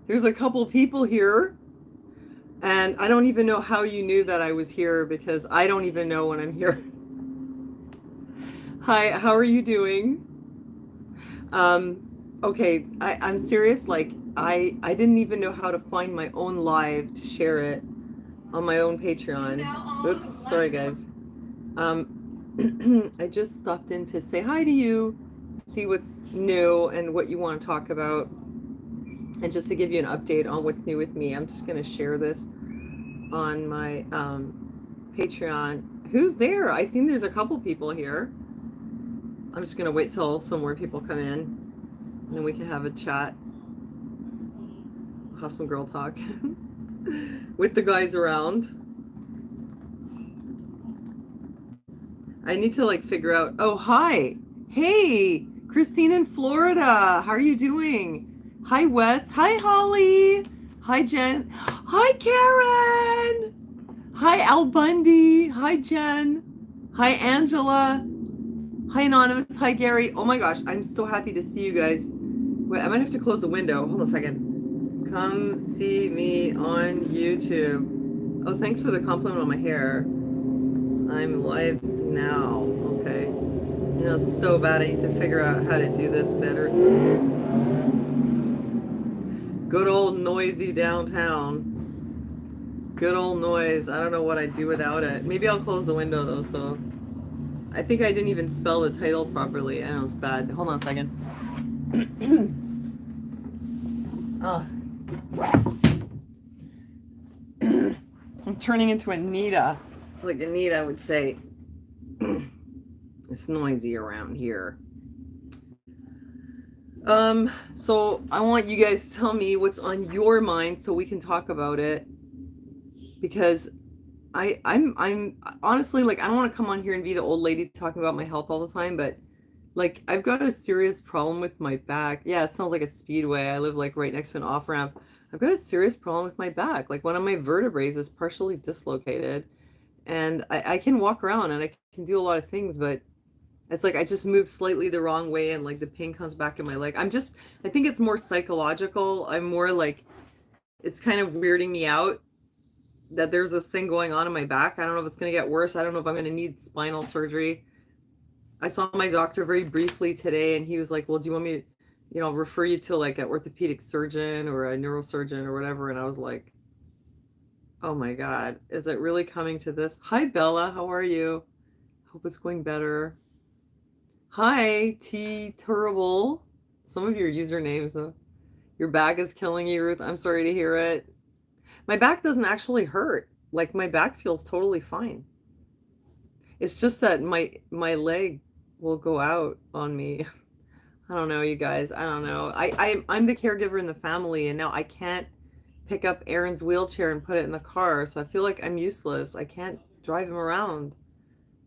There's a couple people here, and I don't even know how you knew that I was here because I don't even know when I'm here. Hi, how are you doing? Okay, I'm serious. Like, I didn't even know how to find my own live to share it on my own Patreon. Oops, sorry guys. I just stopped in to say hi to you, see what's new and what you want to talk about, and just to give you an update on what's new with me. I'm just going to share this on my Patreon. Who's there? I seen there's a couple people here. I'm just going to wait till some more people come in, and then we can have a chat, have some girl talk with the guys around. I need to like figure out. Oh, hi. Hey, Christine in Florida. How are you doing? Hi, Wes. Hi, Holly. Hi, Jen. Hi, Karen. Hi, Al Bundy. Hi, Jen. Hi, Angela. Hi, Anonymous. Hi, Gary. Oh my gosh, I'm so happy to see you guys. Wait, I might have to close the window. Hold on a second. Come see me on YouTube. Oh, thanks for the compliment on my hair. I'm live now. Okay. You know, it's so bad. I need to figure out how to do this better. Good old noisy downtown. Good old noise. I don't know what I'd do without it. Maybe I'll close the window though, so. I think I didn't even spell the title properly. I know it's bad. Hold on a second. Oh. I'm turning into Anita. Like Anita would say, it's noisy around here. So I want you guys to tell me what's on your mind so we can talk about it. Because I'm honestly, like, I don't want to come on here and be the old lady talking about my health all the time, but like, I've got a serious problem with my back. Yeah, it sounds like a speedway. I live like right next to an off-ramp. I've got a serious problem with my back. Like, one of my vertebrae is partially dislocated, and I can walk around and I can do a lot of things, but it's like I just move slightly the wrong way and like the pain comes back in my leg. I think it's more psychological. I'm more like, it's kind of weirding me out that there's a thing going on in my back. I don't know if it's going to get worse. I don't know if I'm going to need spinal surgery. I saw my doctor very briefly today, and he was like, well, do you want me to, refer you to like an orthopedic surgeon or a neurosurgeon or whatever? And I was like, oh my God, is it really coming to this? Hi, Bella. How are you? Hope it's going better. Hi, T Terrible. Some of your usernames, your back is killing you, Ruth. I'm sorry to hear it. My back doesn't actually hurt. Like, my back feels totally fine. It's just that my leg will go out on me. I don't know, you guys. I don't know. I'm the caregiver in the family, and now I can't pick up Aaron's wheelchair and put it in the car. So I feel like I'm useless. I can't drive him around.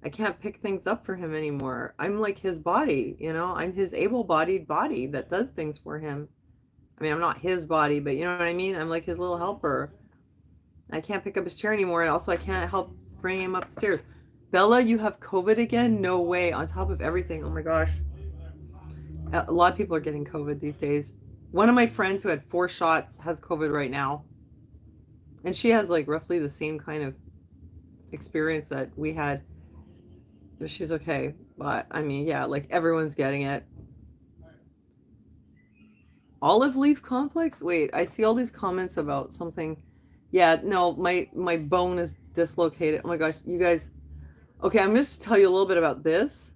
I can't pick things up for him anymore. I'm like his body, I'm his able-bodied body that does things for him. I mean, I'm not his body, but you know what I mean? I'm like his little helper. I can't pick up his chair anymore, and also I can't help bring him up the stairs. Bella, you have COVID again? No way. On top of everything. Oh my gosh. A lot of people are getting COVID these days. One of my friends who had 4 shots has COVID right now. And she has like roughly the same kind of experience that we had. But she's okay. But I mean, yeah, like everyone's getting it. Olive leaf complex? Wait, I see all these comments about something. Yeah, no, my bone is dislocated. Oh my gosh, you guys. Okay, I'm just to tell you a little bit about this.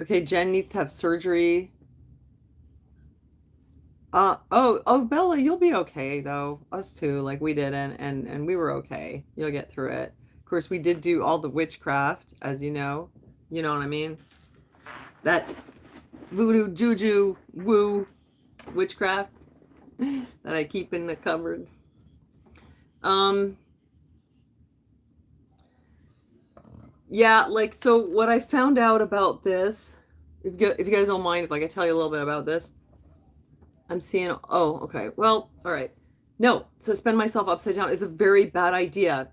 Okay, Jen needs to have surgery. Oh, Bella, you'll be okay though. Us too, like we did, and we were okay. You'll get through it. Of course, we did do all the witchcraft, as you know. You know what I mean? That voodoo, juju, woo, witchcraft that I keep in the cupboard. Yeah, like, so what I found out about this, if you guys don't mind, if like I tell you a little bit about this, I'm seeing, oh, okay, well, all right. No, suspend myself upside down is a very bad idea.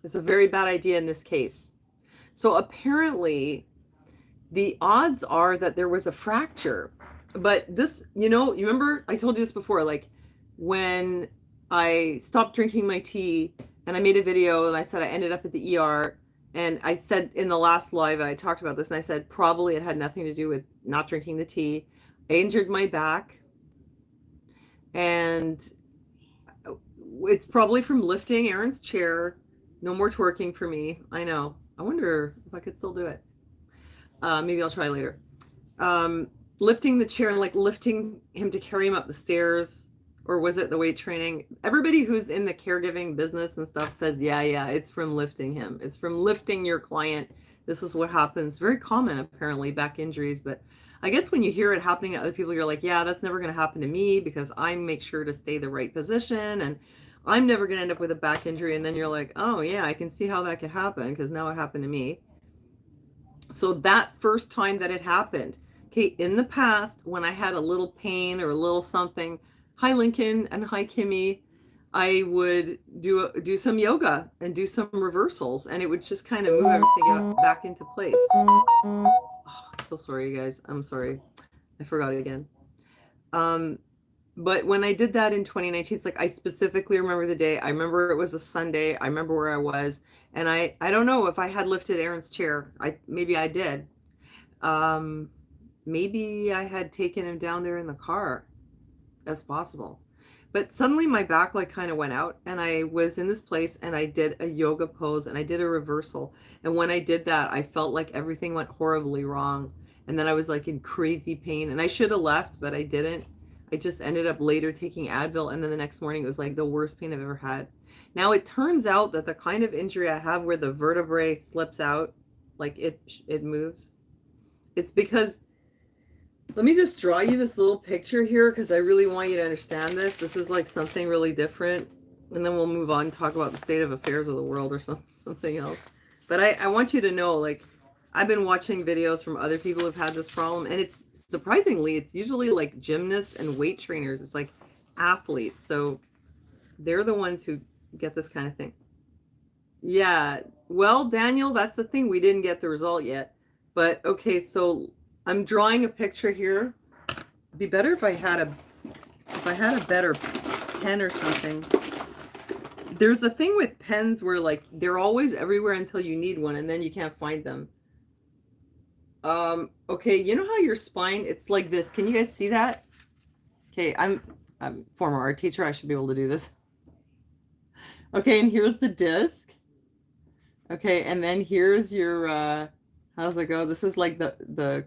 It's a very bad idea in this case. So apparently, the odds are that there was a fracture. But this, you remember I told you this before, like, when I stopped drinking my tea, and I made a video and I said I ended up at the ER. And I said in the last live, I talked about this, and I said probably it had nothing to do with not drinking the tea. I injured my back, and it's probably from lifting Aaron's chair. No more twerking for me. I know. I wonder if I could still do it. Maybe I'll try later. Lifting the chair and like lifting him to carry him up the stairs, or was it the weight training? Everybody who's in the caregiving business and stuff says, yeah, it's from lifting him. It's from lifting your client. This is what happens. Very common, apparently, back injuries. But I guess when you hear it happening to other people, you're like, yeah, that's never going to happen to me because I make sure to stay the right position and I'm never going to end up with a back injury. And then you're like, oh, yeah, I can see how that could happen because now it happened to me. So that first time that it happened, okay, in the past, when I had a little pain or a little something, hi Lincoln and hi Kimmy, I would do some yoga and do some reversals, and it would just kind of move everything back into place. Oh, I'm so sorry, you guys. I'm sorry. I forgot it again. But when I did that in 2019, it's like I specifically remember the day. I remember it was a Sunday. I remember where I was. And I don't know if I had lifted Aaron's chair. Maybe I did. Maybe I had taken him down there in the car. That's possible. But suddenly my back like kind of went out, and I was in this place and I did a yoga pose and I did a reversal. And when I did that, I felt like everything went horribly wrong. And then I was like in crazy pain, and I should have left, but I didn't. I just ended up later taking Advil, and then the next morning it was like the worst pain I've ever had. Now it turns out that the kind of injury I have where the vertebrae slips out, like it moves, it's because, let me just draw you this little picture here because I really want you to understand this. This is like something really different, and then we'll move on and talk about the state of affairs of the world or something else. But I want you to know, like, I've been watching videos from other people who've had this problem, and it's surprisingly, it's usually like gymnasts and weight trainers. It's like athletes. So they're the ones who get this kind of thing. Yeah. Well, Daniel, that's the thing. We didn't get the result yet. But okay, so I'm drawing a picture here. It'd be better if I had a better pen or something. There's a thing with pens where like they're always everywhere until you need one, and then you can't find them. Okay, you know how your spine, it's like this. Can you guys see that? Okay, I'm a former art teacher. I should be able to do this. Okay, and here's the disc. Okay, and then here's your, how does it go? This is like the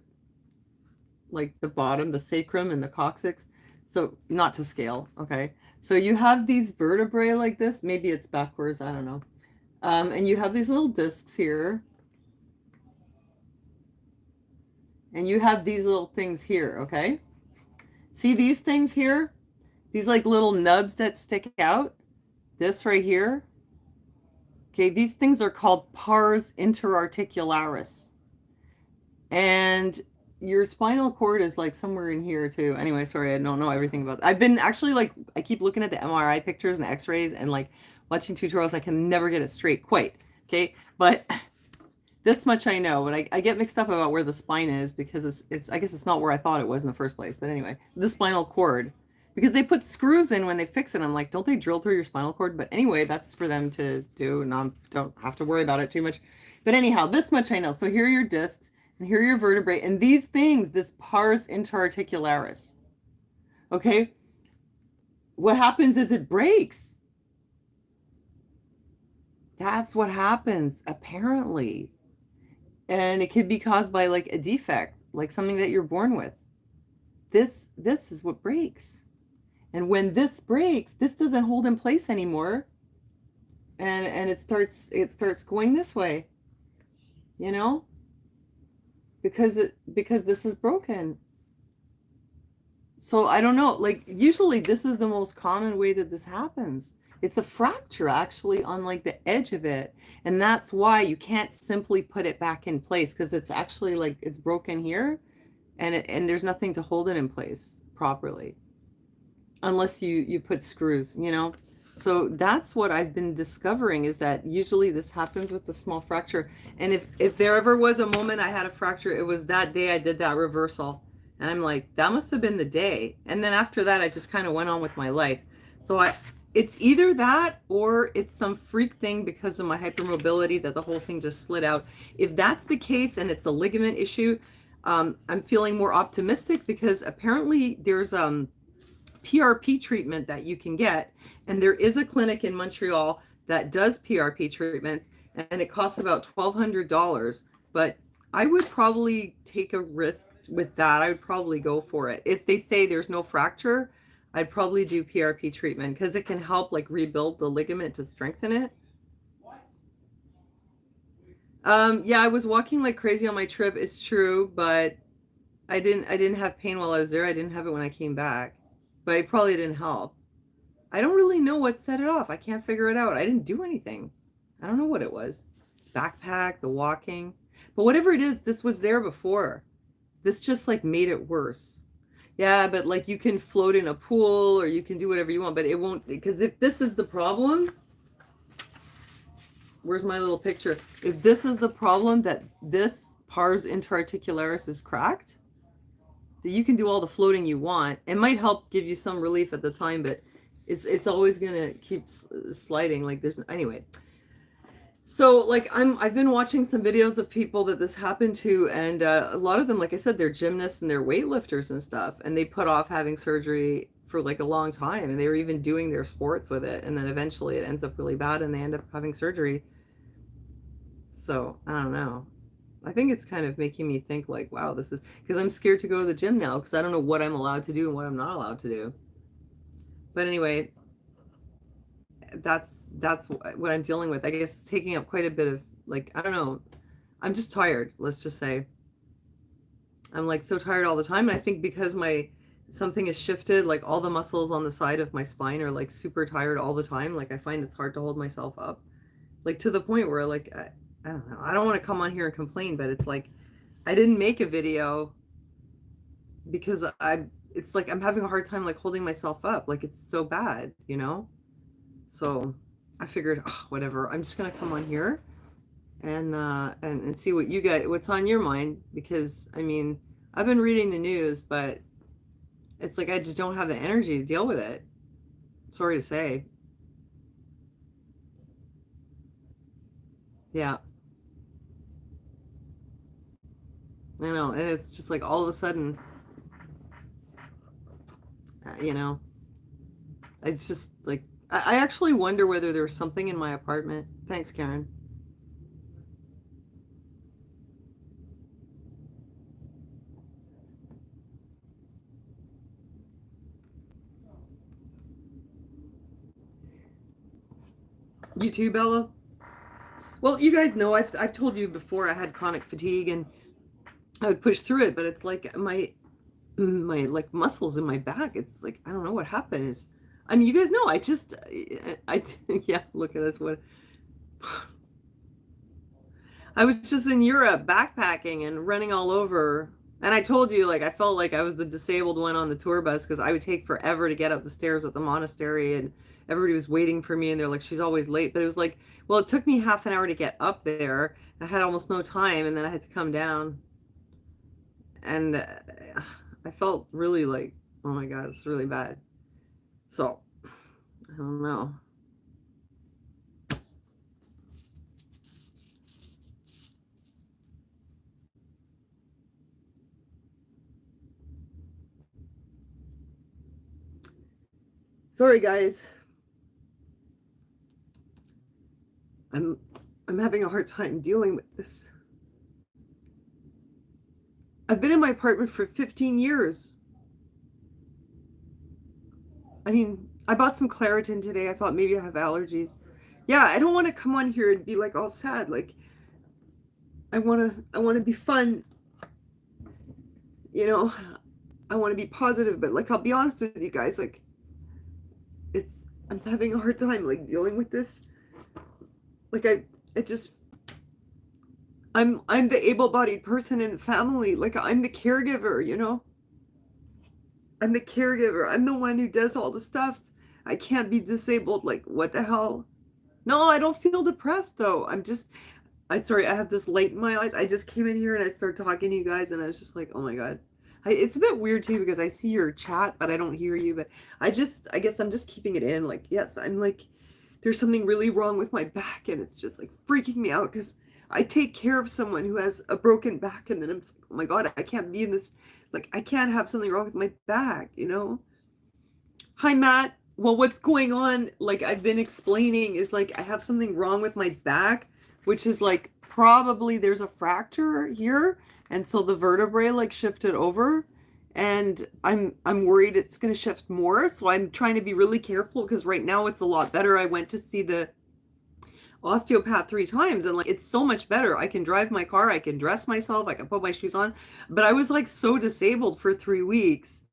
bottom, the sacrum and the coccyx. So not to scale, okay? So you have these vertebrae like this. Maybe it's backwards, I don't know. And you have these little discs here. And you have these little things here, okay? See these things here? These like little nubs that stick out? This right here? Okay, these things are called pars interarticularis. And your spinal cord is like somewhere in here too. Anyway, sorry, I don't know everything about that. I've been actually like, I keep looking at the MRI pictures and x-rays and like watching tutorials. I can never get it straight quite, okay? But this much I know, but I get mixed up about where the spine is because it's I guess it's not where I thought it was in the first place. But anyway, the spinal cord, because they put screws in when they fix it. I'm like, don't they drill through your spinal cord? But anyway, that's for them to do, and I don't have to worry about it too much. But anyhow, this much I know. So here are your discs, and here are your vertebrae, and these things, this pars interarticularis. Okay, what happens is it breaks. That's what happens, apparently. And it could be caused by like a defect, like something that you're born with. This is what breaks. And when this breaks, this doesn't hold in place anymore. And it starts going this way, you know? Because this is broken. So I don't know, like usually this is the most common way that this happens. It's a fracture actually on like the edge of it. And that's why you can't simply put it back in place, because it's actually like it's broken here and there's nothing to hold it in place properly unless you put screws, you know? So that's what I've been discovering, is that usually this happens with the small fracture. And if there ever was a moment I had a fracture, it was that day I did that reversal. And I'm like, that must have been the day. And then after that, I just kind of went on with my life. So it's either that or it's some freak thing because of my hypermobility that the whole thing just slid out. If that's the case and it's a ligament issue, I'm feeling more optimistic because apparently there's PRP treatment that you can get, and there is a clinic in Montreal that does PRP treatments, and it costs about $1,200. But I would probably take a risk with that. I would probably go for it. If they say there's no fracture, I'd probably do PRP treatment because it can help like rebuild the ligament to strengthen it. Yeah, I was walking like crazy on my trip. It's true, but I didn't have pain while I was there. I didn't have it when I came back, but it probably didn't help. I don't really know what set it off. I can't figure it out. I didn't do anything. I don't know what it was. Backpack, the walking. But whatever it is, this was there before. This just like made it worse. Yeah, but like you can float in a pool or you can do whatever you want, but it won't, because if this is the problem, where's my little picture? If this is the problem, that this pars interarticularis is cracked, that you can do all the floating you want. It might help give you some relief at the time, but it's always gonna keep sliding. Like there's anyway. So like I've been watching some videos of people that this happened to, and a lot of them, like I said, they're gymnasts and they're weightlifters and stuff, and they put off having surgery for like a long time, and they were even doing their sports with it, and then eventually it ends up really bad, and they end up having surgery. So I don't know. I think it's kind of making me think like, wow, this is because I'm scared to go to the gym now because I don't know what I'm allowed to do and what I'm not allowed to do. But anyway, that's what I'm dealing with. I guess it's taking up quite a bit of like, I don't know. I'm just tired, let's just say. I'm like so tired all the time. And I think because my something is shifted, like all the muscles on the side of my spine are like super tired all the time. Like I find it's hard to hold myself up. Like to the point where like I don't know. I don't want to come on here and complain, but it's like I didn't make a video because it's like I'm having a hard time like holding myself up. Like it's so bad, you know? So I figured, oh, whatever. I'm just gonna come on here and see what you got, what's on your mind, because I mean, I've been reading the news, but it's like I just don't have the energy to deal with it. Sorry to say. Yeah, I know. And it's just like all of a sudden, you know, it's just like I actually wonder whether there's something in my apartment. Thanks, Karen. You too, Bella? Well, you guys know I've told you before I had chronic fatigue and I would push through it, but it's like my like muscles in my back. It's like I don't know what happened. Is I mean, you guys know I yeah. Look at us. What I was just in Europe backpacking and running all over. And I told you, like, I felt like I was the disabled one on the tour bus because I would take forever to get up the stairs at the monastery, and everybody was waiting for me, and they're like, she's always late. But it was like, well, it took me half an hour to get up there. I had almost no time, and then I had to come down. And I felt really like, oh my God, it's really bad. So, I don't know. Sorry, guys. I'm I'm having a hard time dealing with this. I've been in my apartment for 15 years. I mean, I bought some Claritin today. I thought maybe I have allergies. Yeah, I don't want to come on here and be like all sad. Like I want to be fun, you know. I want to be positive, but like I'll be honest with you guys, like I'm having a hard time like dealing with this. Like it just I'm the able-bodied person in the family. Like I'm the caregiver, you know? I'm the caregiver. I'm the one who does all the stuff. I can't be disabled. Like what the hell? No, I don't feel depressed though. I'm sorry, I have this light in my eyes. I just came in here and I started talking to you guys and I was just like, oh my God. It's a bit weird too because I see your chat, but I don't hear you. But I guess I'm just keeping it in. Like, yes, I'm like, there's something really wrong with my back, and it's just like freaking me out because I take care of someone who has a broken back, and then I'm just like, oh my God, I can't be in this. Like, I can't have something wrong with my back, you know? Hi, Matt. Well, what's going on, like I've been explaining, is like I have something wrong with my back, which is like probably there's a fracture here, and so the vertebrae like shifted over, and I'm worried it's going to shift more, so I'm trying to be really careful because right now it's a lot better. I went to see the osteopath 3 times, and like it's so much better. I can drive my car, I can dress myself, I can put my shoes on, but I was like so disabled for 3 weeks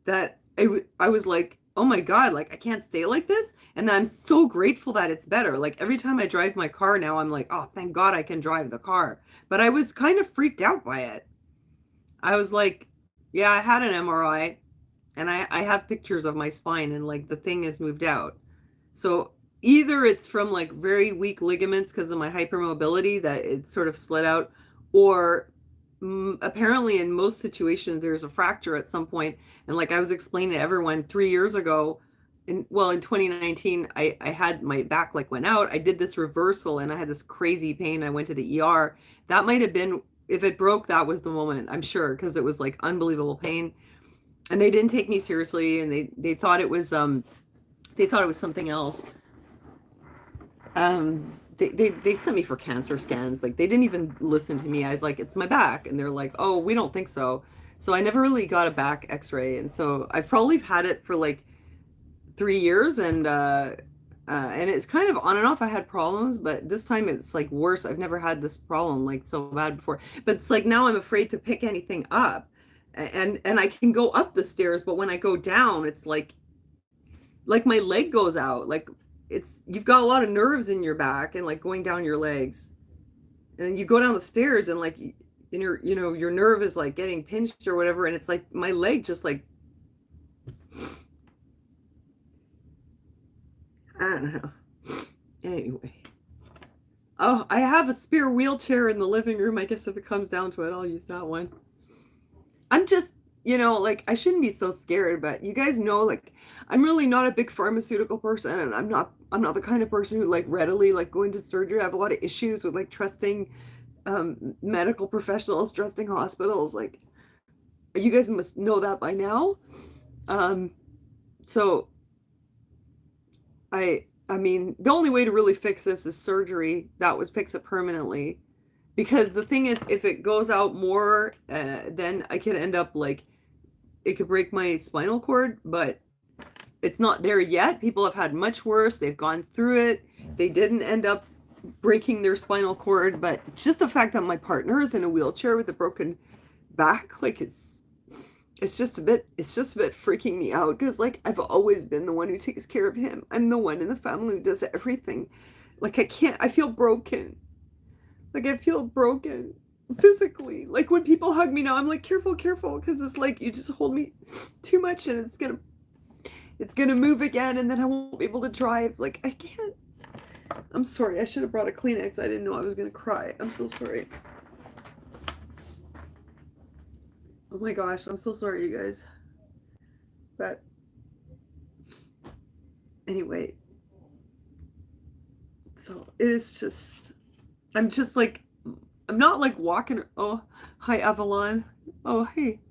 that I was like, oh my God, like I can't stay like this. And I'm so grateful that it's better. Like every time I drive my car now, I'm like, oh, thank God I can drive the car. But I was kind of freaked out by it. I was like, yeah, I had an MRI, and I have pictures of my spine, and like the thing has moved out. So either it's from like very weak ligaments because of my hypermobility that it sort of slid out, or apparently in most situations there's a fracture at some point. And like I was explaining to everyone 3 years ago, in 2019, I had my back like went out. I did this reversal and I had this crazy pain. I went to the ER. That might have been, if it broke, that was the moment, I'm sure, because it was like unbelievable pain. And they didn't take me seriously, and they thought it was something else. They sent me for cancer scans. Like they didn't even listen to me. I was like, it's my back, and they're like, oh, we don't think so. So I never really got a back X-ray, and so I've probably had it for like 3 years, and it's kind of on and off. I had problems, but this time it's like worse. I've never had this problem like so bad before. But it's like now I'm afraid to pick anything up, and I can go up the stairs, but when I go down, it's like my leg goes out. Like it's, you've got a lot of nerves in your back and like going down your legs, and then you go down the stairs and like in your nerve is like getting pinched or whatever, and it's like my leg just like, I don't know. Anyway, oh, I have a spare wheelchair in the living room. I guess if it comes down to it, I'll use that one. I'm just, like I shouldn't be so scared, but you guys know, like I'm really not a big pharmaceutical person, and I'm not the kind of person who like readily like go into surgery. I have a lot of issues with like trusting medical professionals, trusting hospitals. Like you guys must know that by now. So I mean, the only way to really fix this is surgery. That would fix it permanently. Because the thing is, if it goes out more, then I could end up like, it could break my spinal cord, but it's not there yet. People have had much worse. They've gone through it. They didn't end up breaking their spinal cord, but just the fact that my partner is in a wheelchair with a broken back, like it's just a bit freaking me out, because like I've always been the one who takes care of him. I'm the one in the family who does everything. Like I feel broken. Like I feel broken physically. Like when people hug me now, I'm like, careful, careful, because it's like you just hold me too much and it's gonna move again, and then I won't be able to drive. Like I can't. I'm sorry. I should have brought a Kleenex. I didn't know I was gonna cry. I'm so sorry. Oh my gosh, I'm so sorry, you guys. But anyway, so it is just, I'm just like, I'm not like walking. Oh, hi, Avalon. Oh, hey.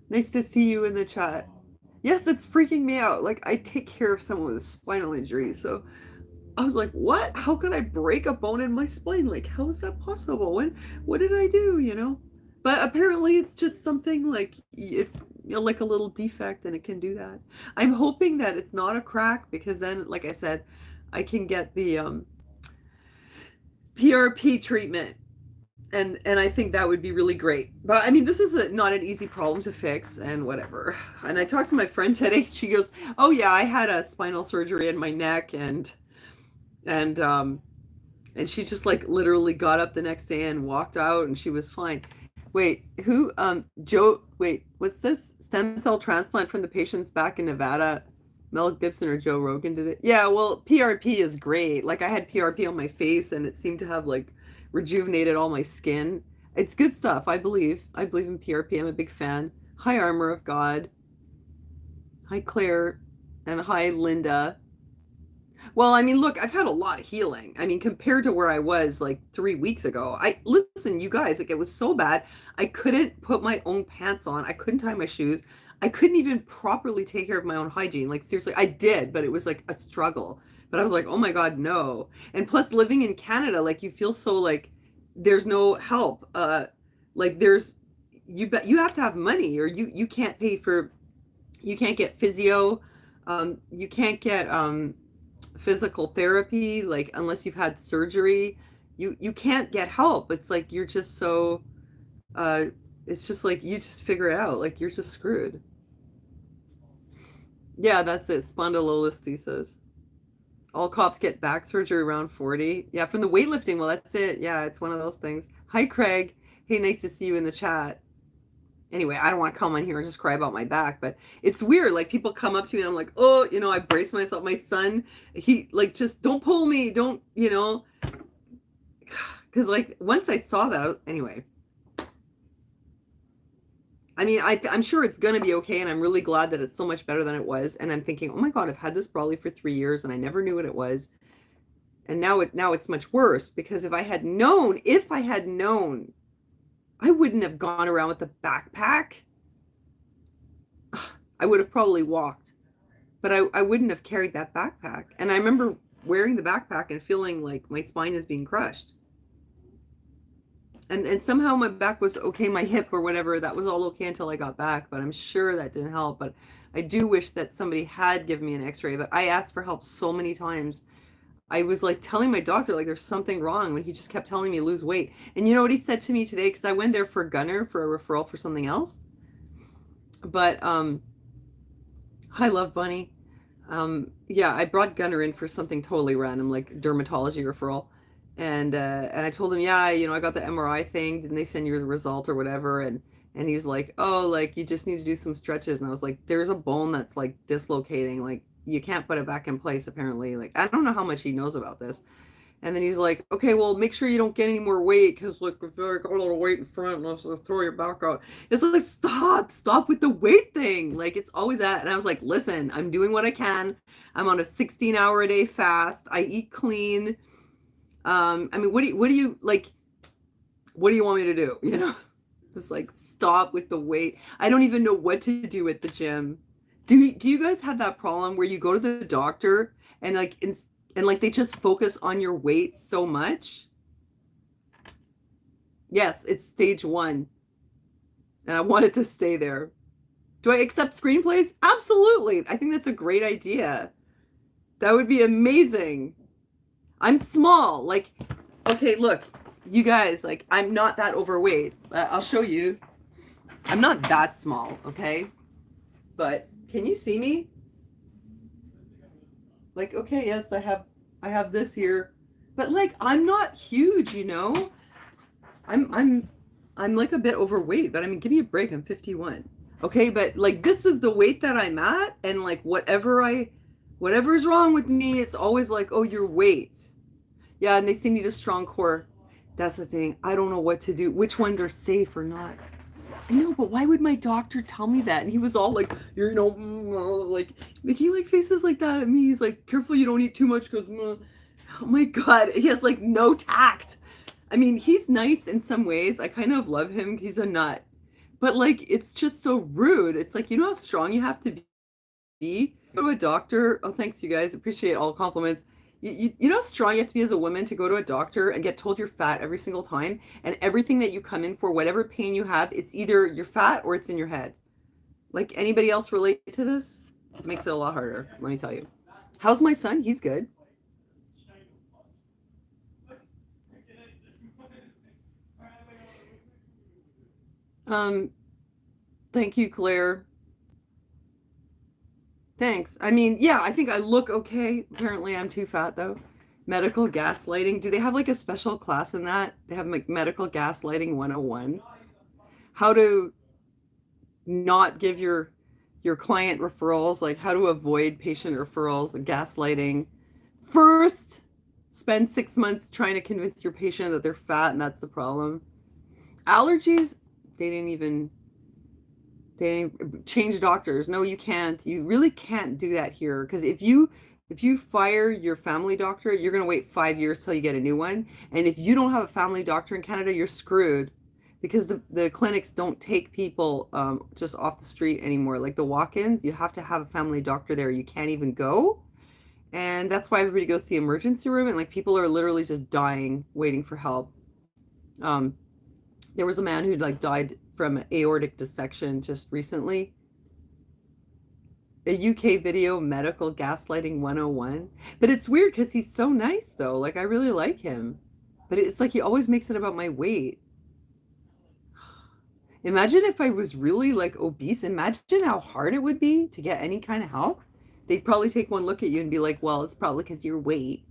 Nice to see you in the chat. Yes, it's freaking me out. Like, I take care of someone with a spinal injury. So I was like, what? How could I break a bone in my spine? Like, how is that possible? What did I do? But apparently it's just something like, it's like a little defect, and it can do that. I'm hoping that it's not a crack, because then, like I said, I can get the PRP treatment, and I think that would be really great. But I mean, this is not an easy problem to fix, and whatever. And I talked to my friend today. She goes, oh yeah, I had a spinal surgery in my neck, and she just like literally got up the next day and walked out, and she was fine. Wait, who, Joe, wait, what's this? Stem cell transplant from the patients back in Nevada. Mel Gibson or Joe Rogan did it. Yeah, well, PRP is great. Like I had PRP on my face, and it seemed to have like rejuvenated all my skin. It's good stuff. I believe in PRP. I'm a big fan. Hi, Armor of God. Hi, Claire. And hi, Linda. Well, I mean, look, I've had a lot of healing. I mean, compared to where I was like 3 weeks ago, I listen, you guys, like it was so bad. I couldn't put my own pants on. I couldn't tie my shoes. I couldn't even properly take care of my own hygiene. Like, seriously, I did, but it was like a struggle. But I was like, oh my God, no. And plus, living in Canada, like, you feel so like there's no help. Like, there's, you have to have money or you can't pay for, you can't get physio. You can't get, physical therapy like unless you've had surgery. You can't get help. It's like you're just so uh it's just like you just figure it out, like you're just screwed. Yeah, that's it. Spondylolisthesis. All cops get back surgery around 40. Yeah, from the weightlifting. Well, that's it. Yeah, it's one of those things. Hi, Craig. Hey, nice to see you in the chat. Anyway, I don't want to come on here and just cry about my back, but it's weird. Like people come up to me and I'm like, oh, I brace myself. My son, he like, just don't pull me. Don't, because like once I saw that, anyway, I mean, I'm sure it's going to be okay. And I'm really glad that it's so much better than it was. And I'm thinking, oh my God, I've had this probably for 3 years and I never knew what it was. And now it's much worse because if I had known, I wouldn't have gone around with a backpack. I would have probably walked, but I wouldn't have carried that backpack. And I remember wearing the backpack and feeling like my spine is being crushed. And somehow my back was okay, my hip or whatever, that was all okay until I got back, but I'm sure that didn't help. But I do wish that somebody had given me an x-ray, but I asked for help so many times. I was like telling my doctor like there's something wrong when he just kept telling me to lose weight. And you know what he said to me today? Because I went there for Gunner for a referral for something else. But hi, Love Bunny. Yeah, I brought Gunner in for something totally random, like dermatology referral. And I told him, yeah, I got the MRI thing, didn't they send you the result or whatever? And he's like, oh, like you just need to do some stretches. And I was like, there's a bone that's like dislocating, like you can't put it back in place apparently. Like I don't know how much he knows about this. And then he's like, okay, well, make sure you don't get any more weight because, like, if you got a little weight in front, let's throw your back out. It's like, stop with the weight thing. Like, it's always that. And I was like, listen, I'm doing what I can. I'm on a 16-hour-a-day fast. I eat clean. I mean, what do you want me to do? Just like, stop with the weight. I don't even know what to do at the gym. Do you guys have that problem where you go to the doctor and like, and like they just focus on your weight so much? Yes, it's stage 1. And I want it to stay there. Do I accept screenplays? Absolutely. I think that's a great idea. That would be amazing. I'm small. Like, okay, look, you guys, like, I'm not that overweight. I'll show you. I'm not that small, okay? But can you see me? Like, okay, yes, I have this here. But like I'm not huge, I'm like a bit overweight, but I mean, give me a break. I'm 51. Okay, but like this is the weight that I'm at, and like whatever's wrong with me, it's always like, oh, your weight. Yeah, and they say need a strong core. That's the thing. I don't know what to do. Which ones are safe or not. I know, but why would my doctor tell me that? And he was all like, like making like faces like that at me. He's like, careful you don't eat too much because, oh my God, he has like no tact. I mean, he's nice in some ways. I kind of love him. He's a nut. But like, it's just so rude. It's like, you know how strong you have to be? Go to a doctor. Oh, thanks, you guys. Appreciate all compliments. You know how strong you have to be as a woman to go to a doctor and get told you're fat every single time, and everything that you come in for, whatever pain you have, it's either you're fat or it's in your head. Like, anybody else relate to this? It makes it a lot harder, let me tell you. How's my son? He's good. Um, Thank you, Claire. Thanks. I mean, yeah, I think I look okay. Apparently, I'm too fat though. Medical gaslighting. Do they have like a special class in that? They have like medical gaslighting 101. How to not give your client referrals, like how to avoid patient referrals and gaslighting. First, spend 6 months trying to convince your patient that they're fat and that's the problem. Allergies, they They change doctors. No, you can't. You really can't do that here because if you fire your family doctor, you're going to wait 5 years till you get a new one. And if you don't have a family doctor in Canada, you're screwed because the clinics don't take people just off the street anymore. Like the walk-ins, you have to have a family doctor there. You can't even go. And that's why everybody goes to the emergency room and like people are literally just dying, waiting for help. Um, there was a man who like died from aortic dissection just recently. A UK video, medical gaslighting 101. But it's weird because he's so nice though. Like I really like him. But it's like he always makes it about my weight. Imagine if I was really like obese. Imagine how hard it would be to get any kind of help. They'd probably take one look at you and be like, well, it's probably because your weight.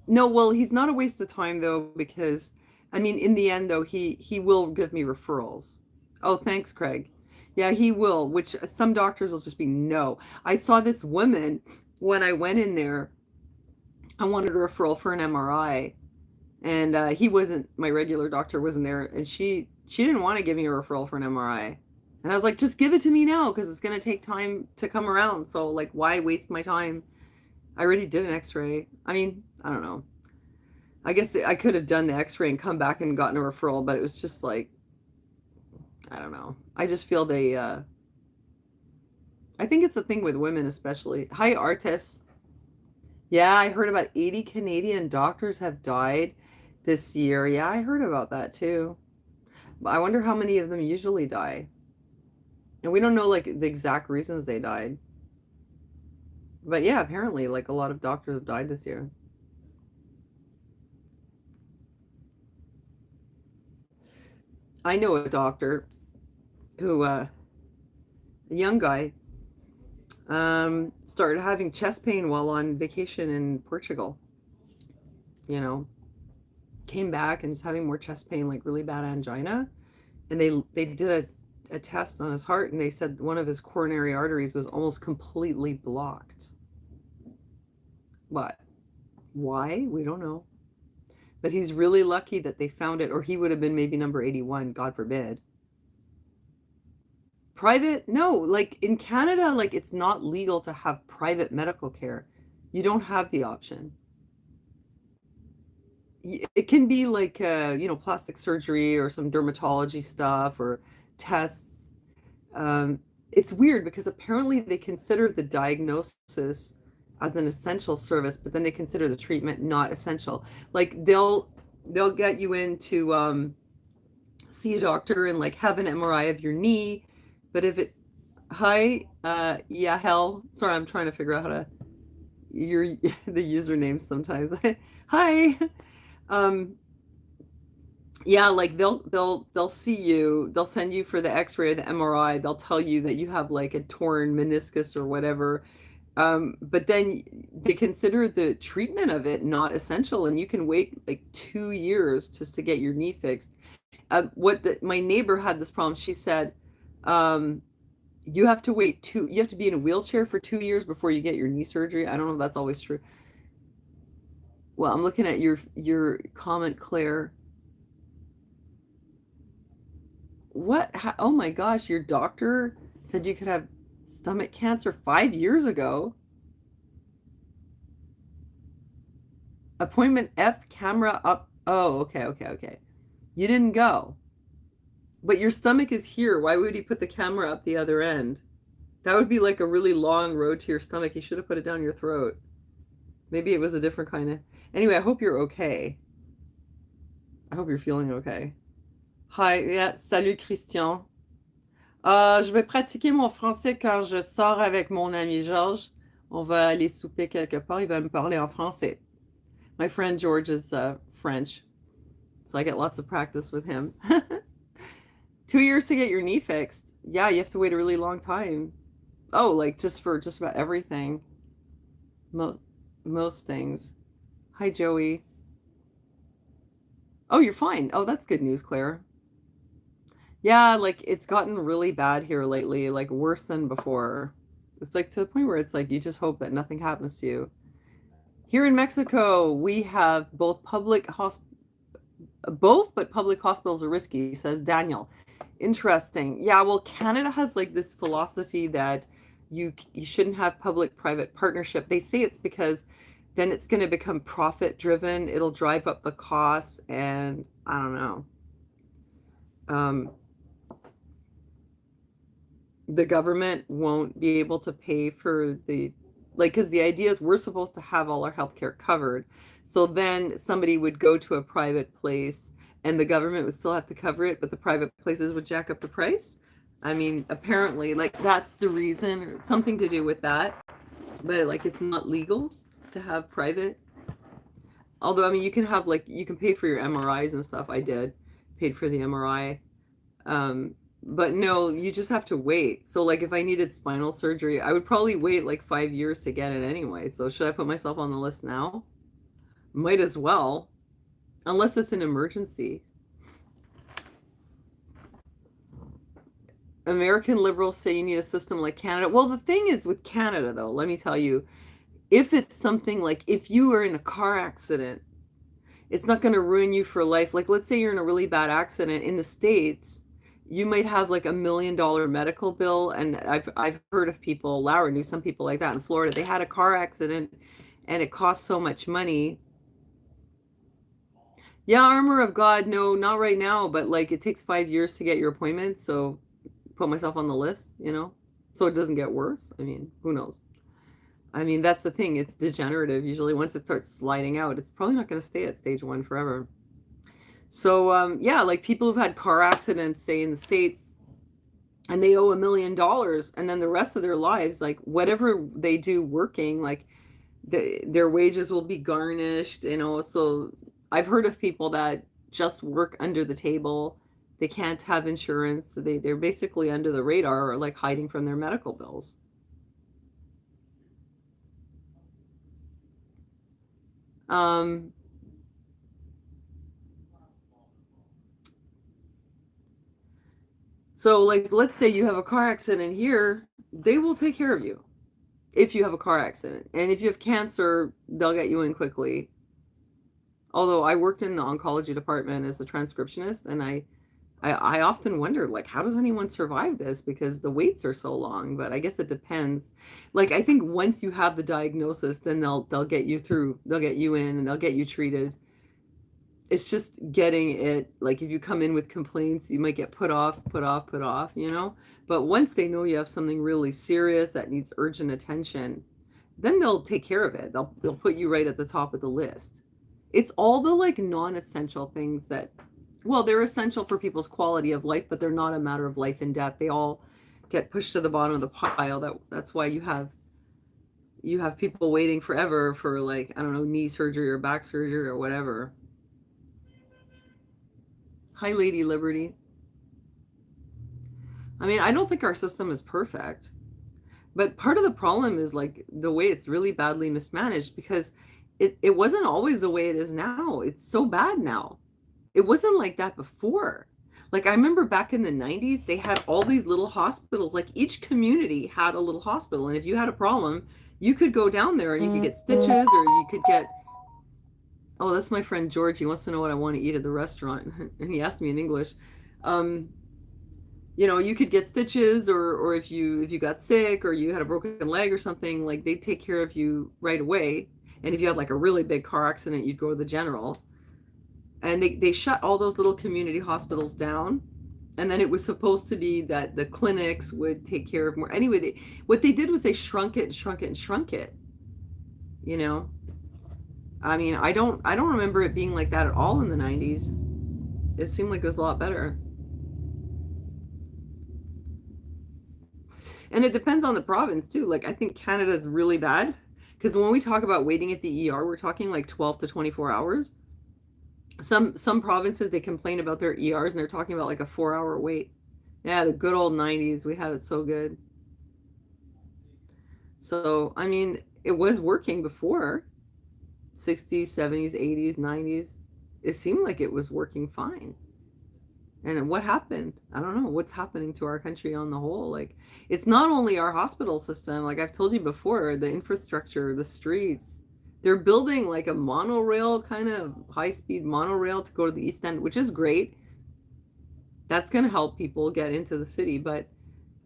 No, well, he's not a waste of time though, because I mean, in the end though, he will give me referrals. Oh, thanks, Craig. Yeah, he will, which some doctors will just be no. I saw this woman when I went in there. I wanted a referral for an MRI, and he wasn't, my regular doctor wasn't there, and she didn't want to give me a referral for an MRI. And I was like, just give it to me now because it's going to take time to come around. So like, why waste my time? I already did an X-ray. I mean, I don't know. I guess I could have done the X-ray and come back and gotten a referral, but it was just like, I don't know. I just feel I think it's the thing with women especially. Hi, Artis. Yeah, I heard about 80 Canadian doctors have died this year. Yeah, I heard about that too. But I wonder how many of them usually die. And we don't know like the exact reasons they died. But yeah, apparently like a lot of doctors have died this year. I know a doctor who, a young guy, started having chest pain while on vacation in Portugal. You know, came back and was having more chest pain, like really bad angina. And they did a test on his heart and they said one of his coronary arteries was almost completely blocked. But why? We don't know. But he's really lucky that they found it, or he would have been maybe number 81, God forbid. Private? No, like in Canada, like it's not legal to have private medical care. You don't have the option. It can be like, plastic surgery or some dermatology stuff or tests. It's weird because apparently they consider the diagnosis as an essential service, but then they consider the treatment not essential. Like they'll get you in to see a doctor and like have an MRI of your knee, but if it hi yeah hell sorry I'm trying to figure out how to your the username sometimes hi um yeah, like they'll see you, they'll send you for the X-ray, the MRI, they'll tell you that you have like a torn meniscus or whatever. But then they consider the treatment of it not essential, and you can wait like 2 years just to get your knee fixed. My neighbor had this problem. She said, um, you have to be in a wheelchair for 2 years before you get your knee surgery. I don't know if that's always true. Well, I'm looking at your comment, Claire. What? Oh my gosh, your doctor said you could have stomach cancer 5 years ago. Appointment F, camera up. Oh, okay, okay, okay. You didn't go. But your stomach is here. Why would he put the camera up the other end? That would be like a really long road to your stomach. He should have put it down your throat. Maybe it was a different kind of... Anyway, I hope you're okay. I hope you're feeling okay. Hi, yeah, salut Christian. Je vais pratiquer mon français quand je sors avec mon ami Georges. On va aller souper quelque part. Il va me parler en français. My friend George is French, so I get lots of practice with him. 2 years to get your knee fixed. Yeah, you have to wait a really long time. Oh, like just for just about everything. Most things. Hi, Joey. Oh, you're fine. Oh, that's good news, Claire. Yeah, like it's gotten really bad here lately, like worse than before. It's like to the point where it's like you just hope that nothing happens to you. Here in Mexico, we have both, but public hospitals are risky, says Daniel. Interesting. Yeah, well, Canada has like this philosophy that you shouldn't have public-private partnership. They say it's because then it's going to become profit driven. It'll drive up the costs, and I don't know. Um, the government won't be able to pay for the like because the idea is we're supposed to have all our healthcare covered. So then somebody would go to a private place and the government would still have to cover it, but the private places would jack up the price. I mean, apparently, like that's the reason, or something to do with that. But like it's not legal to have private. Although I mean, you can have like you can pay for your MRIs and stuff. I did paid for the MRI. Um, but no, you just have to wait. So like if I needed spinal surgery, I would probably wait like 5 years to get it anyway. So should I put myself on the list now? Might as well, unless it's an emergency. American liberals say you need a system like Canada. Well, the thing is with Canada though, let me tell you, if it's something like if you are in a car accident, it's not going to ruin you for life. Like let's say you're in a really bad accident in the States, you might have like $1 million medical bill. And I've heard of people, Laura knew some people like that in Florida. They had a car accident and it cost so much money. Yeah, armor of God, no, not right now, but like it takes 5 years to get your appointment. So put myself on the list, so it doesn't get worse. I mean, who knows? I mean, that's the thing. It's degenerative. Usually once it starts sliding out, it's probably not going to stay at stage one forever. So, yeah, like people who've had car accidents, say in the States, and they owe $1 million, and then the rest of their lives, like whatever they do working, like their wages will be garnished, So I've heard of people that just work under the table. They can't have insurance. So they're basically under the radar or like hiding from their medical bills. Um, so like, let's say you have a car accident here, they will take care of you if you have a car accident. And if you have cancer, they'll get you in quickly. Although I worked in the oncology department as a transcriptionist, and I often wonder, like, how does anyone survive this? Because the waits are so long. But I guess it depends. Like, I think once you have the diagnosis, then they'll get you through. They'll get you in, and they'll get you treated. It's just getting it. Like, if you come in with complaints, you might get put off, put off, put off. But once they know you have something really serious that needs urgent attention, then they'll take care of it. They'll put you right at the top of the list. It's all the like non-essential things that, well, they're essential for people's quality of life, but they're not a matter of life and death. They all get pushed to the bottom of the pile. That's why you have people waiting forever for, like, I don't know, knee surgery or back surgery or whatever. Hi, Lady Liberty. I mean, I don't think our system is perfect, but part of the problem is like the way it's really badly mismanaged, because it wasn't always the way it is now. It's so bad now. It wasn't like that before. Like I remember back in the 90s, they had all these little hospitals. Like each community had a little hospital. And if you had a problem, you could go down there and you could get stitches, or you could get, oh, that's my friend George. He wants to know what I want to eat at the restaurant. And he asked me in English. Um, you could get stitches, or if you got sick or you had a broken leg or something, like they'd take care of you right away. And if you had like a really big car accident, you'd go to the general. And they shut all those little community hospitals down. And then it was supposed to be that the clinics would take care of more. Anyway, what they did was they shrunk it and shrunk it and shrunk it. You know, I mean, I don't remember it being like that at all in the 90s. It seemed like it was a lot better. And it depends on the province too. Like I think Canada is really bad, because when we talk about waiting at the ER, we're talking like 12 to 24 hours. Some provinces, they complain about their ERs and they're talking about like a 4-hour wait. Yeah, the good old 90s, we had it so good. So I mean, it was working before. 60s, 70s, 80s, 90s. It seemed like it was working fine. And what happened? I don't know what's happening to our country on the whole. Like, it's not only our hospital system. Like I've told you before, the infrastructure, the streets. They're building like a monorail, kind of high-speed monorail to go to the East End, which is great. That's going to help people get into the city, but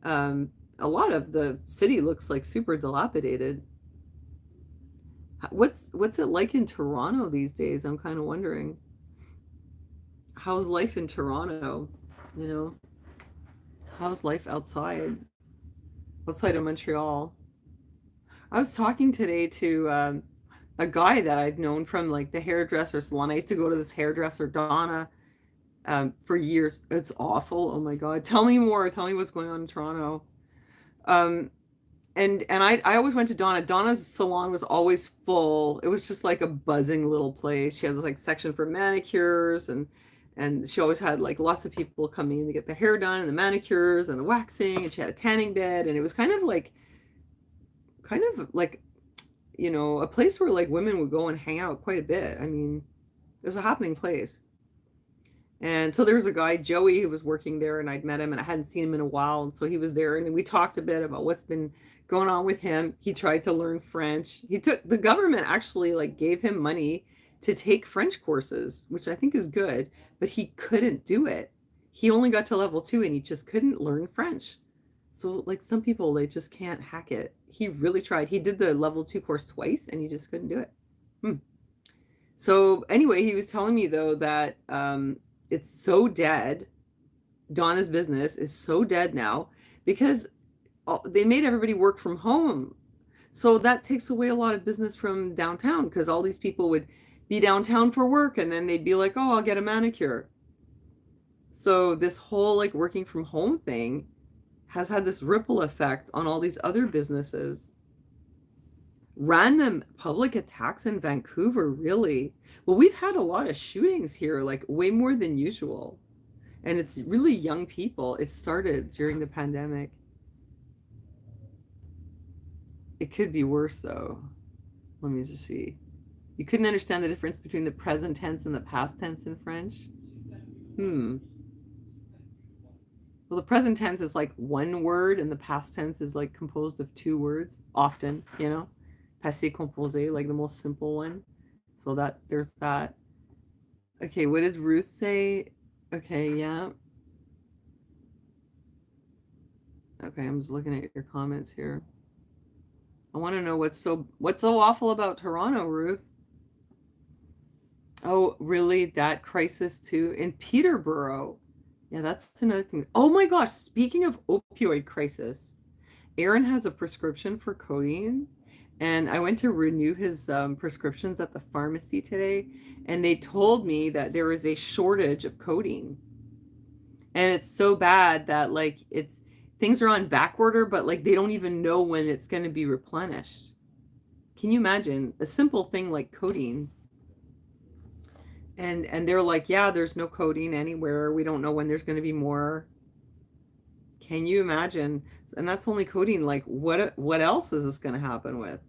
um, a lot of the city looks like super dilapidated. What's it like in Toronto these days? I'm kind of wondering. How's life in Toronto? You know, how's life outside of Montreal? I was talking today to a guy that I've known from like the hairdresser salon. I used to go to this hairdresser, Donna, for years. It's awful. Oh my God. Tell me more. Tell me what's going on in Toronto. Um, and I always went to Donna. Donna's salon was always full. It was just like a buzzing little place. She had this like section for manicures and she always had like lots of people coming in to get their hair done and the manicures and the waxing, and she had a tanning bed, and it was kind of like a place where like women would go and hang out quite a bit. I mean, it was a happening place. And so there was a guy, Joey, who was working there, and I'd met him and I hadn't seen him in a while. And so he was there and we talked a bit about what's been going on with him. He tried to learn French. The government actually like gave him money to take French courses, which I think is good, but he couldn't do it. He only got to level 2 and he just couldn't learn French. So like some people, they just can't hack it. He really tried. He did the level 2 course twice and he just couldn't do it. So anyway, he was telling me though that it's so dead. Donna's business is so dead now because they made everybody work from home. So that takes away a lot of business from downtown because all these people would be downtown for work and then they'd be like, oh, I'll get a manicure. So this whole like working from home thing has had this ripple effect on all these other businesses. Random public attacks in Vancouver, really? Well, we've had a lot of shootings here, like way more than usual. And it's really young people. It started during the pandemic. It could be worse, though. Let me just see. You couldn't understand the difference between the present tense and the past tense in French? Well, the present tense is like one word, and the past tense is like composed of 2 words, often, Passé composé, like the most simple one. So there's that. Okay, what did Ruth say? Okay, yeah. Okay, I'm just looking at your comments here. I want to know what's so awful about Toronto, Ruth. Oh, really? That crisis too in Peterborough. Yeah, that's another thing. Oh my gosh, speaking of opioid crisis, Aaron has a prescription for codeine, and I went to renew his prescriptions at the pharmacy today, and they told me that there is a shortage of codeine. And it's so bad that like things are on back order, but like they don't even know when it's going to be replenished. Can you imagine a simple thing like codeine? And they're like, yeah, there's no codeine anywhere. We don't know when there's going to be more. Can you imagine? And that's only codeine. Like, what else is this going to happen with?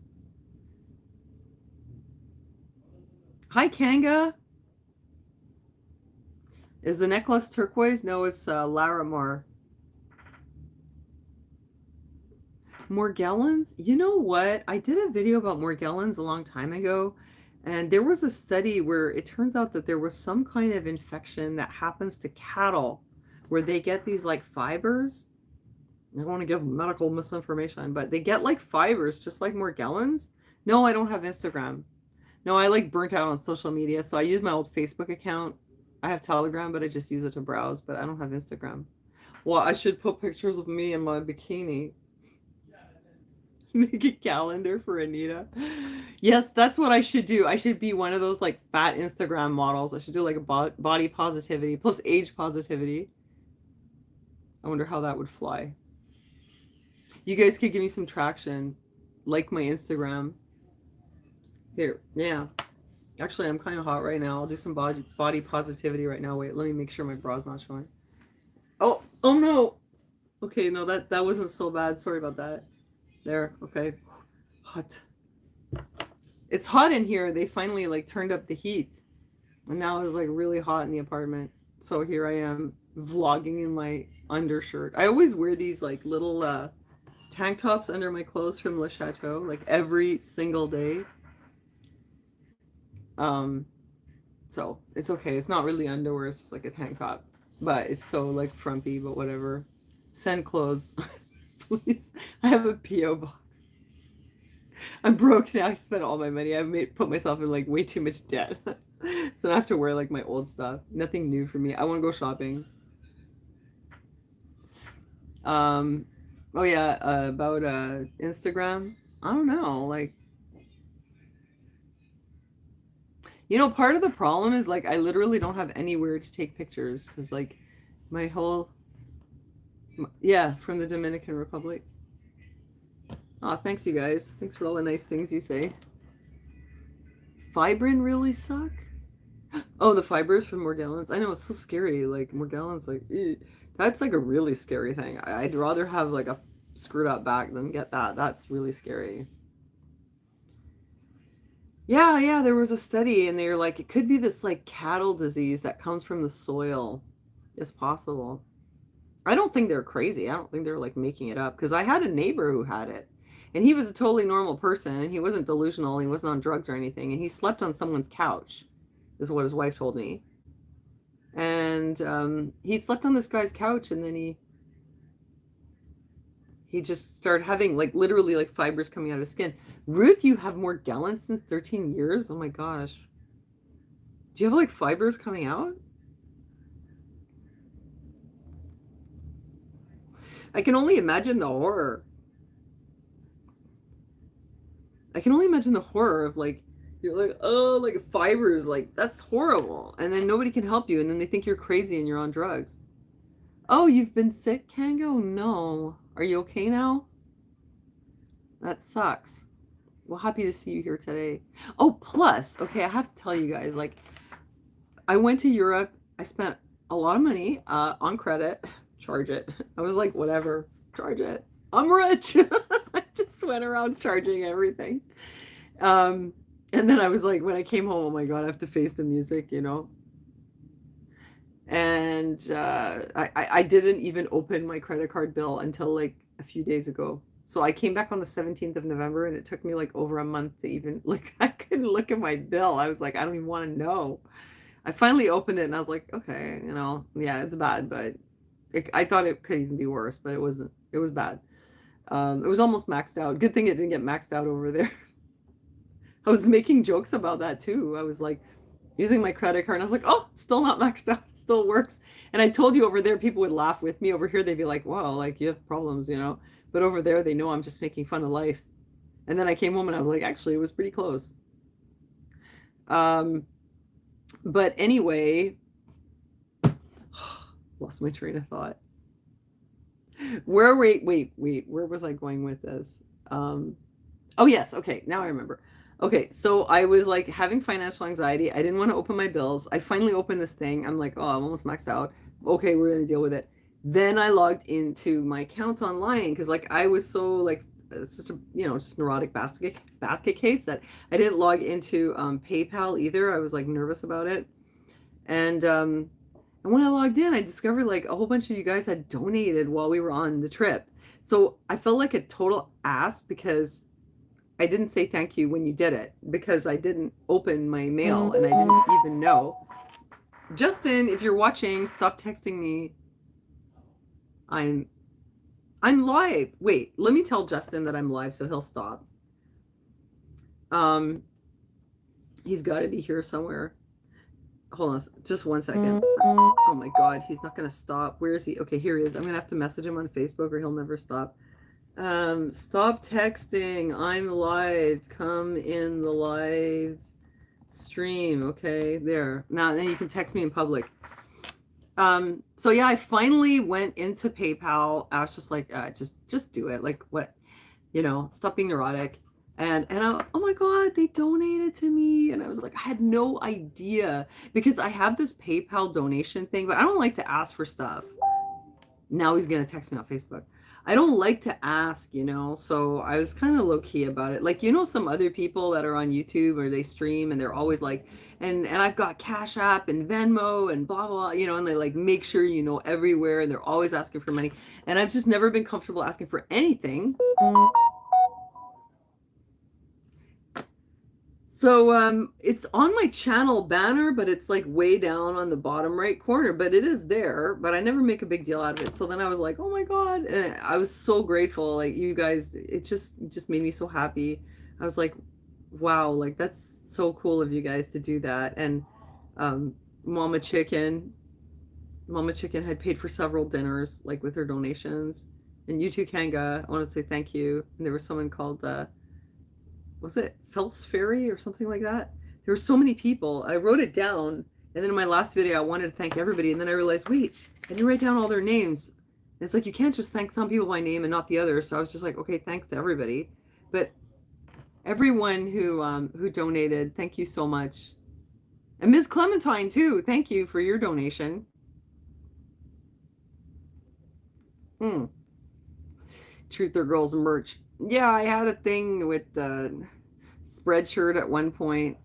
Hi, Kanga. Is the necklace turquoise? No, it's Larimar. Morgellons? You know what? I did a video about Morgellons a long time ago. And there was a study where it turns out that there was some kind of infection that happens to cattle where they get these like fibers. I don't want to give medical misinformation, but they get like fibers just like Morgellons. No, I don't have Instagram. No, I like burnt out on social media. So I use my old Facebook account. I have Telegram, but I just use it to browse, but I don't have Instagram. Well, I should put pictures of me in my bikini. Make a calendar for Anita. Yes, that's what I should do. I should be one of those like fat Instagram models. I should do like a body positivity plus age positivity. I wonder how that would fly. You guys could give me some traction. Like my Instagram. Here, yeah. Actually, I'm kind of hot right now. I'll do some body positivity right now. Wait, let me make sure my bra's not showing. Oh no. Okay, no, that wasn't so bad. Sorry about that. There, okay. Hot. It's hot in here. They finally like turned up the heat. And now it's like really hot in the apartment. So here I am vlogging in my undershirt. I always wear these like little tank tops under my clothes from Le Chateau, like every single day. So it's okay. It's not really underwear. It's just like a tank top. but it's so like frumpy, but whatever. Send clothes. Please. I have a P.O. box. I'm broke now. I spent all my money. I've put myself in like way too much debt. So I have to wear like my old stuff. Nothing new for me. I want to go shopping. Um, oh yeah, about Instagram. I don't know. Like, part of the problem is like I literally don't have anywhere to take pictures because like my whole yeah, from the Dominican Republic. Oh, thanks you guys. Thanks for all the nice things you say. Fibrin really suck? Oh, the fibers from Morgellons. I know it's so scary. Like Morgellons, like that's like a really scary thing. I'd rather have like a screwed up back than get that. That's really scary. Yeah, yeah, there was a study and they're like it could be this like cattle disease that comes from the soil. It's possible. I don't think they're crazy. I don't think they're like making it up because I had a neighbor who had it. And he was a totally normal person and he wasn't delusional, he wasn't on drugs or anything, and he slept on someone's couch. Is what his wife told me. And he slept on this guy's couch and then he just started having like literally like fibers coming out of his skin. Ruth, you have more gallons since 13 years? Oh my gosh. Do you have like fibers coming out? I can only imagine the horror. I can only imagine the horror of like, you're like, oh, like fibers, like that's horrible. And then nobody can help you. And then they think you're crazy and you're on drugs. Oh, you've been sick, Kango? No. Are you okay now? That sucks. Well, happy to see you here today. Oh, plus, okay, I have to tell you guys, like, I went to Europe. I spent a lot of money on credit. Charge it. I was like, whatever, charge it. I'm rich. I just went around charging everything. And then I was like, when I came home, oh my God, I have to face the music, And I didn't even open my credit card bill until like a few days ago. So I came back on the 17th of November and it took me like over a month to even like I couldn't look at my bill. I was like, I don't even want to know. I finally opened it and I was like, okay, yeah, it's bad, but I thought it could even be worse, but it wasn't. It was bad. It was almost maxed out. Good thing it didn't get maxed out over there. I was making jokes about that too. I was like using my credit card and I was like, oh, still not maxed out. It still works. And I told you over there, people would laugh with me. Over here, they'd be like, wow, like you have problems, But over there, they know I'm just making fun of life. And then I came home and I was like, actually, it was pretty close. But anyway, lost my train of thought. Where was I going with this? Oh yes, okay, now I remember. Okay, so I was like having financial anxiety. I didn't want to open my bills. I finally opened this thing. I'm like, oh, I'm almost maxed out. Okay, we're gonna deal with it. Then I logged into my accounts online because like I was so like it's just a just neurotic basket case that I didn't log into PayPal either. I was like nervous about it. And when I logged in, I discovered like a whole bunch of you guys had donated while we were on the trip. So I felt like a total ass because I didn't say thank you when you did it because I didn't open my mail and I didn't even know. Justin, if you're watching, stop texting me. I'm live. Wait, let me tell Justin that I'm live so he'll stop. He's got to be here somewhere. Hold on, just 1 second. Oh my God, he's not going to stop. Where is he? Okay, here he is. I'm going to have to message him on Facebook or he'll never stop. Stop texting. I'm live. Come in the live stream. Okay, there. Now then you can text me in public. So yeah, I finally went into PayPal. I was just like, just do it. Like what, stop being neurotic. And oh my God, they donated to me. And I was like, I had no idea because I have this PayPal donation thing, but I don't like to ask for stuff. Now he's going to text me on Facebook. I don't like to ask, so I was kind of low key about it. Like, some other people that are on YouTube or they stream and they're always like, and I've got Cash App and Venmo and blah, blah, and they like make sure, everywhere. And they're always asking for money. And I've just never been comfortable asking for anything. So it's on my channel banner, but it's like way down on the bottom right corner, but it is there, but I never make a big deal out of it. So then I was like, "Oh my God." And I was so grateful. Like you guys, it just made me so happy. I was like, "Wow, like that's so cool of you guys to do that." And um Mama Chicken, Mama Chicken had paid for several dinners like with her donations. And you too, Kanga. I want to say thank you. And there was someone called was it Phelps Ferry or something like that? There were so many people. I wrote it down, and then in my last video, I wanted to thank everybody, and then I realized, wait, I didn't write down all their names. And it's like you can't just thank some people by name and not the others. So I was just like, okay, thanks to everybody, but everyone who donated, thank you so much, and Ms. Clementine too. Thank you for your donation. Hmm. Truth or Girls merch. Yeah, I had a thing with the Spreadshirt at one point.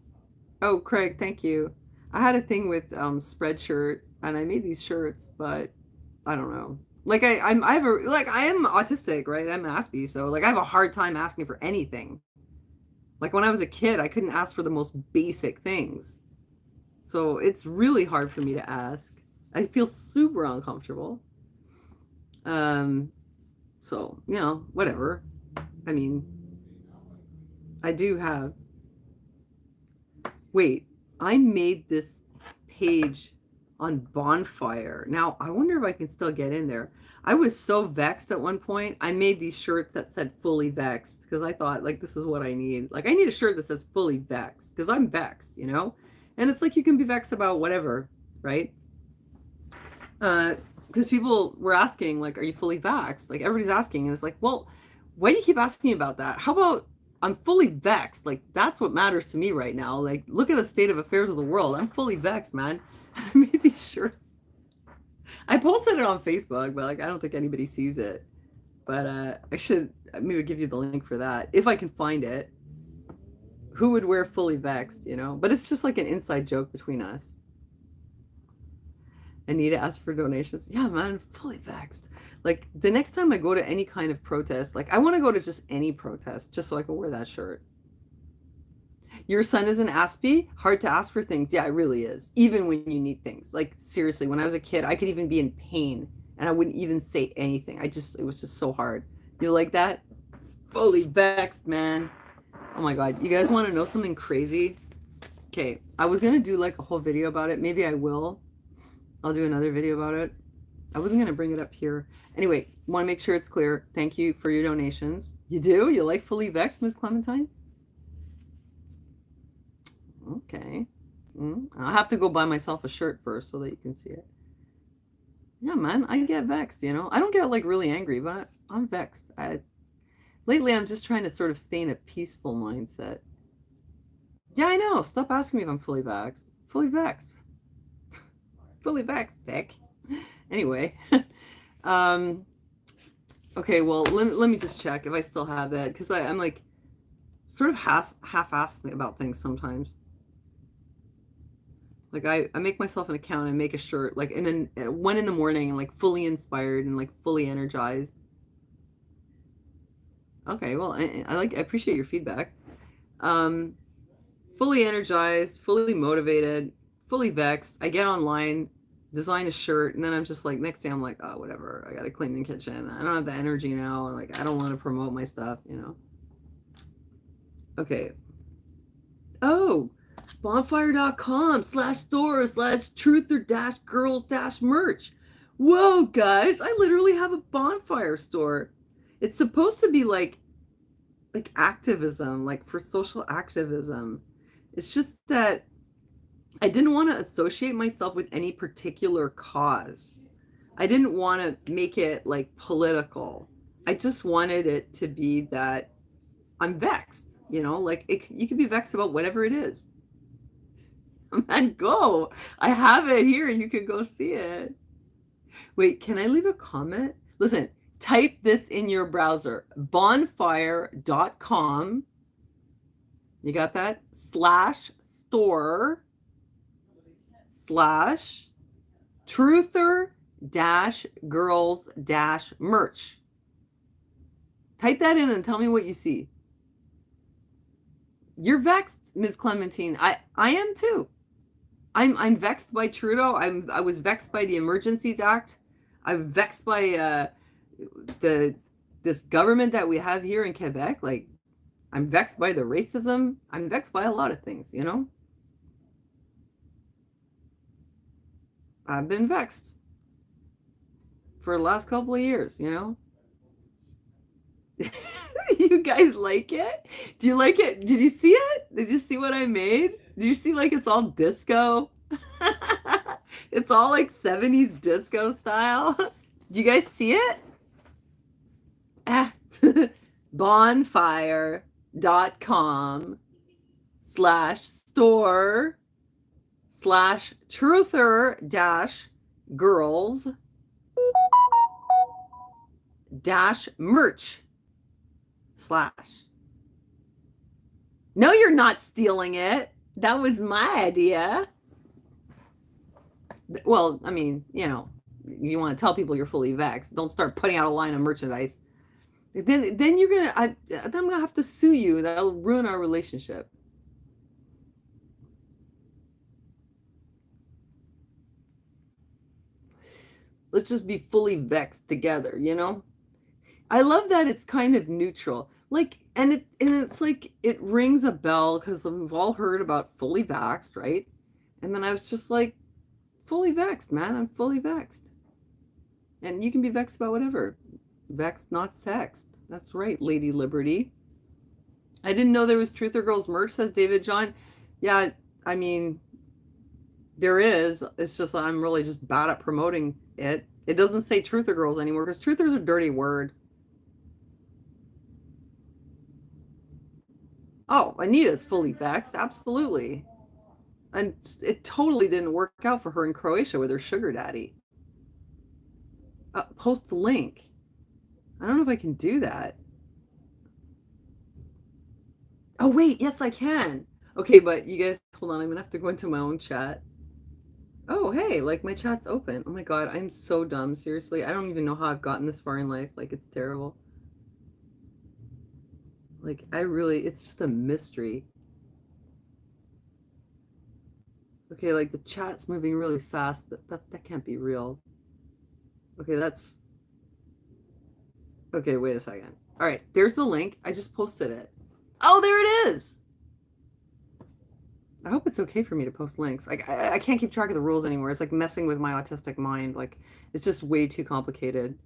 Oh, Craig, thank you. I had a thing with Spreadshirt, and I made these shirts, but I don't know. Like I have a like I am autistic, right? I'm Aspie, so like I have a hard time asking for anything. Like when I was a kid, I couldn't ask for the most basic things. So it's really hard for me to ask. I feel super uncomfortable. Um, so, whatever. I mean, I do have. Wait, I made this page on Bonfire. Now, I wonder if I can still get in there. I was so vexed at one point. I made these shirts that said fully vexed because I thought, like, this is what I need. Like, I need a shirt that says fully vexed because I'm vexed, you know? And it's like you can be vexed about whatever, right? Because people were asking, like, are you fully vaxxed? Like, everybody's asking. And it's like, well, why do you keep asking me about that? How about I'm fully vexed? Like, that's what matters to me right now. Like, look at the state of affairs of the world. I'm fully vexed, man. I made these shirts. I posted it on Facebook, but, like, I don't think anybody sees it. But I should maybe give you the link for that if I can find it. Who would wear fully vexed, you know? But it's just like an inside joke between us. Anita asked for donations. Yeah, man, fully vexed. Like the next time I go to any kind of protest, like I want to go to just any protest just so I can wear that shirt. Your son is an Aspie? Hard to ask for things. Yeah, it really is. Even when you need things. Like seriously, when I was a kid, I could even be in pain and I wouldn't even say anything. It was just so hard. You like that? Fully vexed, man. Oh my God. You guys want to know something crazy? Okay, I was going to do like a whole video about it. Maybe I will. I'll do another video about it. I wasn't going to bring it up here. Anyway, want to make sure it's clear. Thank you for your donations. You do? You like fully vexed, Miss Clementine? Okay. I'll have to go buy myself a shirt first so that you can see it. Yeah, man, I get vexed, you know? I don't get like really angry, but I'm vexed. Lately, I'm just trying to sort of stay in a peaceful mindset. Yeah, I know. Stop asking me if I'm fully vexed. Fully vexed. Fully vexed, Vic. Anyway. Okay, well, let me just check if I still have that, because I'm like sort of half-assed about things sometimes. Like I make myself an account and make a shirt like in 1 in the morning and like fully inspired and like fully energized. Okay, well, I appreciate your feedback. Fully energized, fully motivated, fully vexed. I get online, design a shirt, and then I'm just like, next day I'm like, oh, whatever. I gotta clean the kitchen. I don't have the energy now. Like, I don't want to promote my stuff, you know? Okay. Oh, bonfire.com/store/truther-girls-merch. Whoa, guys, I literally have a bonfire store. It's supposed to be like activism, like for social activism. It's just that I didn't want to associate myself with any particular cause. I didn't want to make it like political. I just wanted it to be that I'm vexed, you know, like you can be vexed about whatever it is. And go. I have it here. You can go see it. Wait, can I leave a comment? Listen, type this in your browser. Bonfire.com. You got that? /store/truther-girls-merch. Type that in and tell me what you see. You're vexed, Ms. Clementine. I am too. I'm vexed by Trudeau. I was vexed by the Emergencies Act. I'm vexed by the this government that we have here in Quebec. Like, I'm vexed by the racism. I'm vexed by a lot of things, you know? I've been vexed for the last couple of years, you know? You guys like it? Do you like it? Did you see it? Did you see what I made? Did you see like it's all disco? It's all like 70s disco style. Do you guys see it? Ah. bonfire.com/store/truther-girls merch slash. No, you're not stealing it. That was my idea. Well, I mean, you know, you want to tell people you're fully vexed. Don't start putting out a line of merchandise. Then you're gonna. Then I'm gonna have to sue you. That'll ruin our relationship. Let's just be fully vexed together, you know? I love that it's kind of neutral. Like, it's like it rings a bell because we've all heard about fully vaxxed, right? And then I was just like, fully vexed, man. I'm fully vexed. And you can be vexed about whatever. Vexed, not sexed. That's right, Lady Liberty. I didn't know there was Truth or Girls merch, says David John. Yeah, I mean, there is. It's just I'm really just bad at promoting it. It doesn't say Truth or Girls anymore because Truther's a dirty word. Oh, Anita's fully vexed. Absolutely. And it totally didn't work out for her in Croatia with her sugar daddy. Post the link. I don't know if I can do that. Oh, wait. Yes, I can. Okay, but you guys, hold on. I'm going to have to go into my own chat. Oh, hey, like my chat's open. Oh my God, I'm so dumb. Seriously, I don't even know how I've gotten this far in life. Like, it's terrible. Like, it's just a mystery. Okay, like the chat's moving really fast, but that can't be real. Okay, okay, wait a second. All right, there's the link. I just posted it. Oh, there it is. I hope it's okay for me to post links. Like, I can't keep track of the rules anymore. It's like messing with my autistic mind. Like, it's just way too complicated.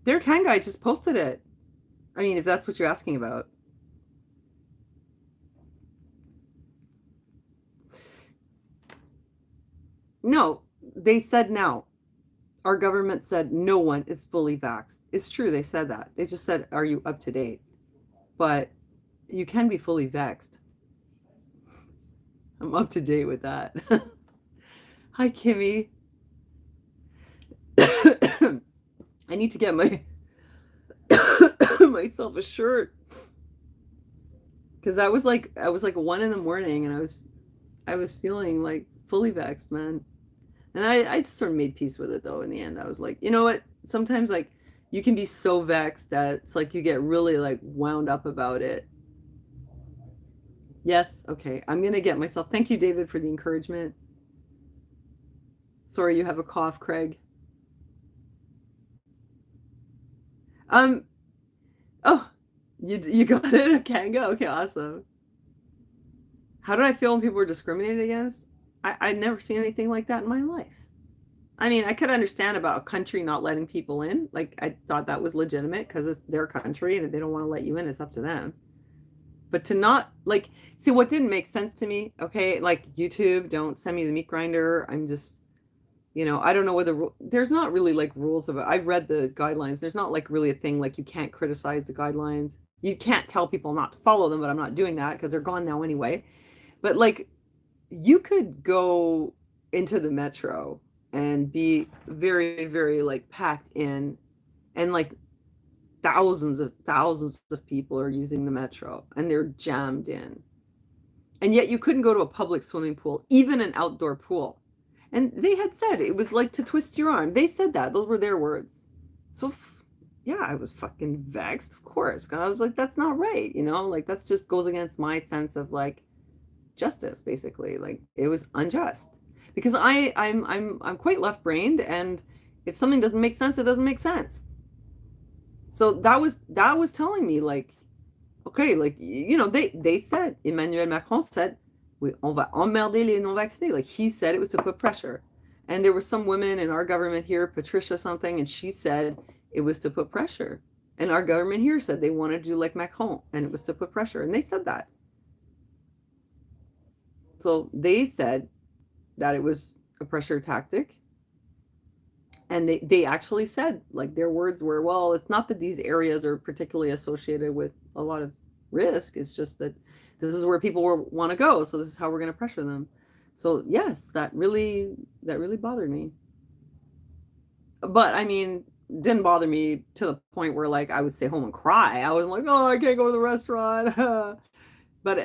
There, Ken Guy just posted it. I mean, if that's what you're asking about. No, they said now. Our government said no one is fully vaxxed. It's true, they said that. They just said, are you up to date? But you can be fully vexed. I'm up to date with that. Hi, Kimmy. I need to get myself a shirt because I was like 1 a.m. and I was feeling like fully vexed, man. And I just sort of made peace with it though. In the end, I was like, you know what? Sometimes like you can be so vexed that it's like you get really like wound up about it. Yes, okay. I'm gonna get myself. Thank you, David, for the encouragement. Sorry, you have a cough, Craig. Oh, you got it, a Kanga? Okay, awesome. How did I feel when people were discriminated against? I'd never seen anything like that in my life. I mean, I could understand about a country not letting people in. Like, I thought that was legitimate because it's their country and if they don't want to let you in, it's up to them. But to not, like, see, what didn't make sense to me, okay, like, YouTube, don't send me the meat grinder. I'm just, you know, I don't know whether, there's not really, like, rules of it. I've read the guidelines. There's not, like, really a thing, like, you can't criticize the guidelines. You can't tell people not to follow them, but I'm not doing that because they're gone now anyway. But, like, you could go into the metro and be very, very like packed in and like thousands of people are using the metro and they're jammed in. And yet you couldn't go to a public swimming pool, even an outdoor pool. And they had said it was like to twist your arm. They said that. Those were their words. So yeah, I was fucking vexed, of course. 'Cause I was like, that's not right, you know? Like that's just goes against my sense of like justice, basically. Like it was unjust. Because I'm quite left-brained, and if something doesn't make sense, it doesn't make sense. So that was telling me like, okay, like you know, they said Emmanuel Macron said, we on va emmerder les non-vaccinés. Like he said it was to put pressure. And there was some women in our government here, Patricia something, and she said it was to put pressure. And our government here said they wanted to do like Macron, and it was to put pressure. And they said that. So they said that it was a pressure tactic. And they actually said, like, their words were, well, it's not that these areas are particularly associated with a lot of risk. It's just that this is where people want to go. So this is how we're going to pressure them. So yes, that really bothered me. But I mean, didn't bother me to the point where like I would stay home and cry. I was like, oh, I can't go to the restaurant. But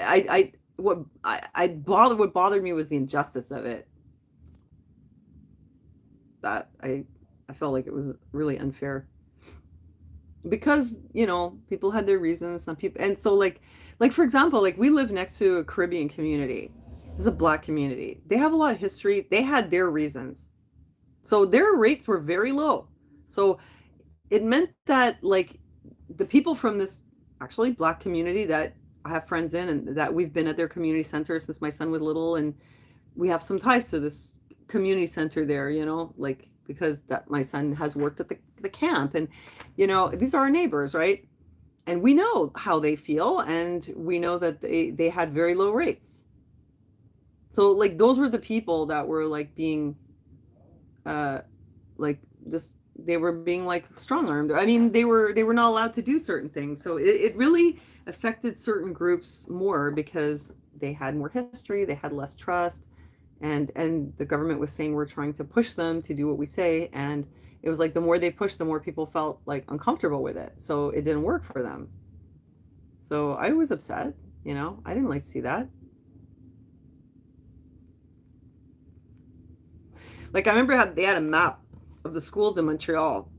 what bothered me was the injustice of it. That I felt like it was really unfair because people had their reasons. Some people, and so like for example, like we live next to a Caribbean community. This is a Black community. They have a lot of history. They had their reasons, so their rates were very low. So it meant that like the people from this actually Black community that I have friends in, and that we've been at their community center since my son was little, and we have some ties to this community center there, like because that my son has worked at the camp, and these are our neighbors, right? And we know how they feel, and we know that they had very low rates. So like those were the people that were like being like this, they were being like strong armed. I mean, they were not allowed to do certain things. So it really affected certain groups more because they had more history, they had less trust, and the government was saying we're trying to push them to do what we say, and it was like the more they pushed, the more people felt like uncomfortable with it, so it didn't work for them. So I was upset. I didn't like to see that. Like I remember how they had a map of the schools in Montreal.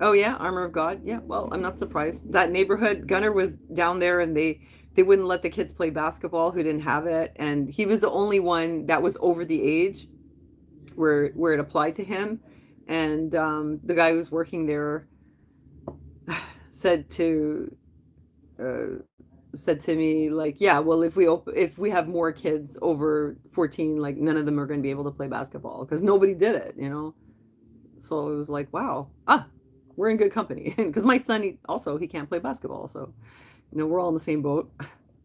Oh yeah, Armor of God. Yeah, well, I'm not surprised. That neighborhood, Gunner was down there, and they wouldn't let the kids play basketball who didn't have it, and he was the only one that was over the age where it applied to him. And the guy who was working there said to uh, said to me like, yeah, well, if we have more kids over 14, like none of them are going to be able to play basketball because nobody did it. So it was like, wow, we're in good company. Because my son, he can't play basketball, so we're all in the same boat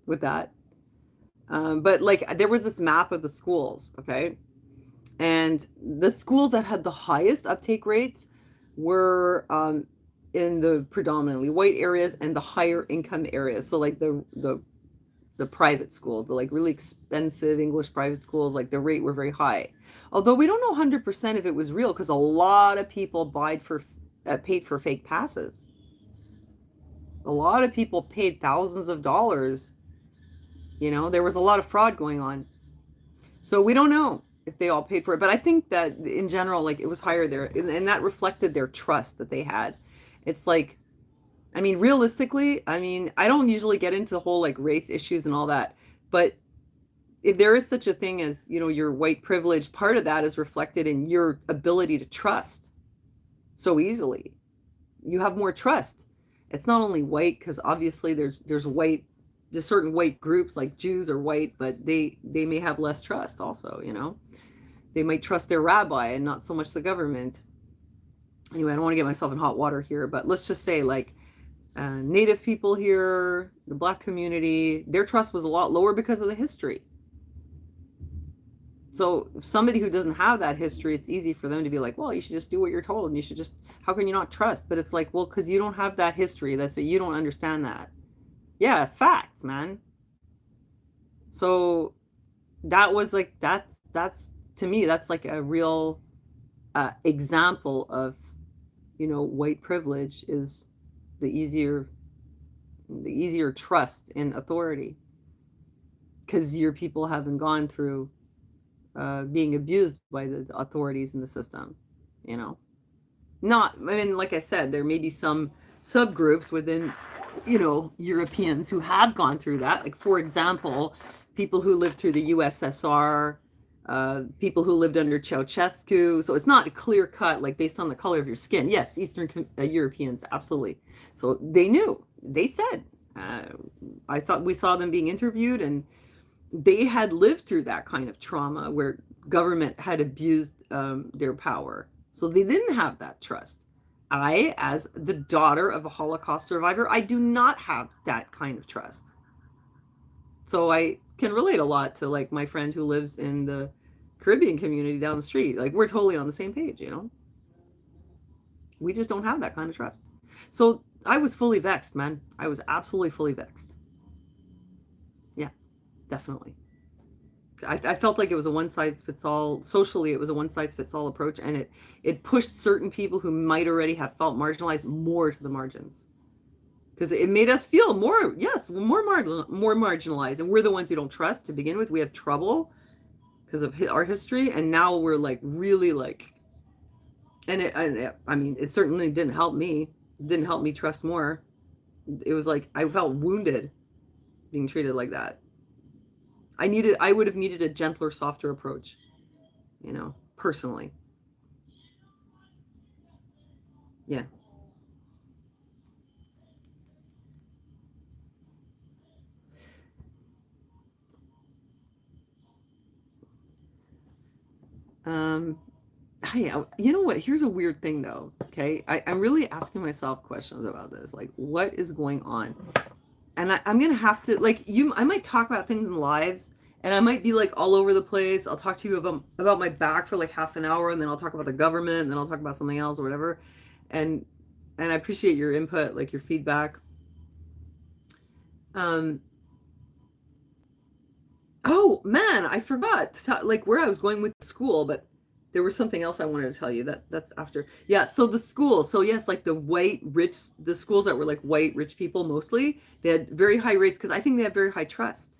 with that. But like there was this map of the schools, okay? And the schools that had the highest uptake rates were in the predominantly white areas and the higher income areas. So like the private schools, the like really expensive English private schools, like the rate were very high. Although we don't know 100% if it was real because a lot of people paid for fake passes. A lot of people paid thousands of dollars. There was a lot of fraud going on. So we don't know if they all paid for it. But I think that in general, like it was higher there. And that reflected their trust that they had. It's like, I mean, realistically, I mean, I don't usually get into the whole like race issues and all that. But if there is such a thing as, your white privilege, part of that is reflected in your ability to trust so easily. You have more trust. It's not only white, because obviously there's certain white groups like Jews are white, but they may have less trust also. They might trust their rabbi and not so much the government. Anyway, I don't want to get myself in hot water here, but let's just say like Native people here, the Black community, their trust was a lot lower because of the history. So somebody who doesn't have that history, it's easy for them to be like, well, you should just do what you're told, and you should just, how can you not trust? But it's like, well, because you don't have that history. That's what you don't understand that. Yeah, facts, man. So that was like, that's to me, that's like a real example of, white privilege is the easier trust in authority because your people haven't gone through being abused by the authorities in the system. Not, I mean, like I said, there may be some subgroups within, Europeans who have gone through that. Like, for example, people who lived through the USSR, people who lived under Ceausescu. So it's not clear cut, like based on the color of your skin. Yes, Eastern Europeans, absolutely. So they knew. They said. Uh, we saw them being interviewed, and they had lived through that kind of trauma where government had abused their power. So they didn't have that trust. I, as the daughter of a Holocaust survivor, I do not have that kind of trust. So I can relate a lot to like my friend who lives in the Caribbean community down the street. Like we're totally on the same page. We just don't have that kind of trust. So I was fully vexed, man. I was absolutely fully vexed. Yeah, definitely. I felt like it was a one size fits all. Socially, it was a one size fits all approach, and it pushed certain people who might already have felt marginalized more to the margins, because it made us feel more, yes, more marginalized, and we're the ones who don't trust to begin with. We have trouble because of our history, and now we're like really like, I mean, it certainly didn't help me. It didn't help me trust more. It was like I felt wounded being treated like that. I would have needed a gentler, softer approach, personally. Yeah. Um, hey, you know what? Here's a weird thing though. Okay. I'm really asking myself questions about this. Like, what is going on? And I'm gonna have to like I might talk about things in lives, and I might be like all over the place. I'll talk to you about my back for like half an hour, and then I'll talk about the government, and then I'll talk about something else or whatever. And I appreciate your input, like your feedback. Um, oh man, I forgot like where I was going with school, but there was something else I wanted to tell you that's after. Yeah, so the school. So yes, like the schools that were like white rich people mostly, they had very high rates because I think they have very high trust.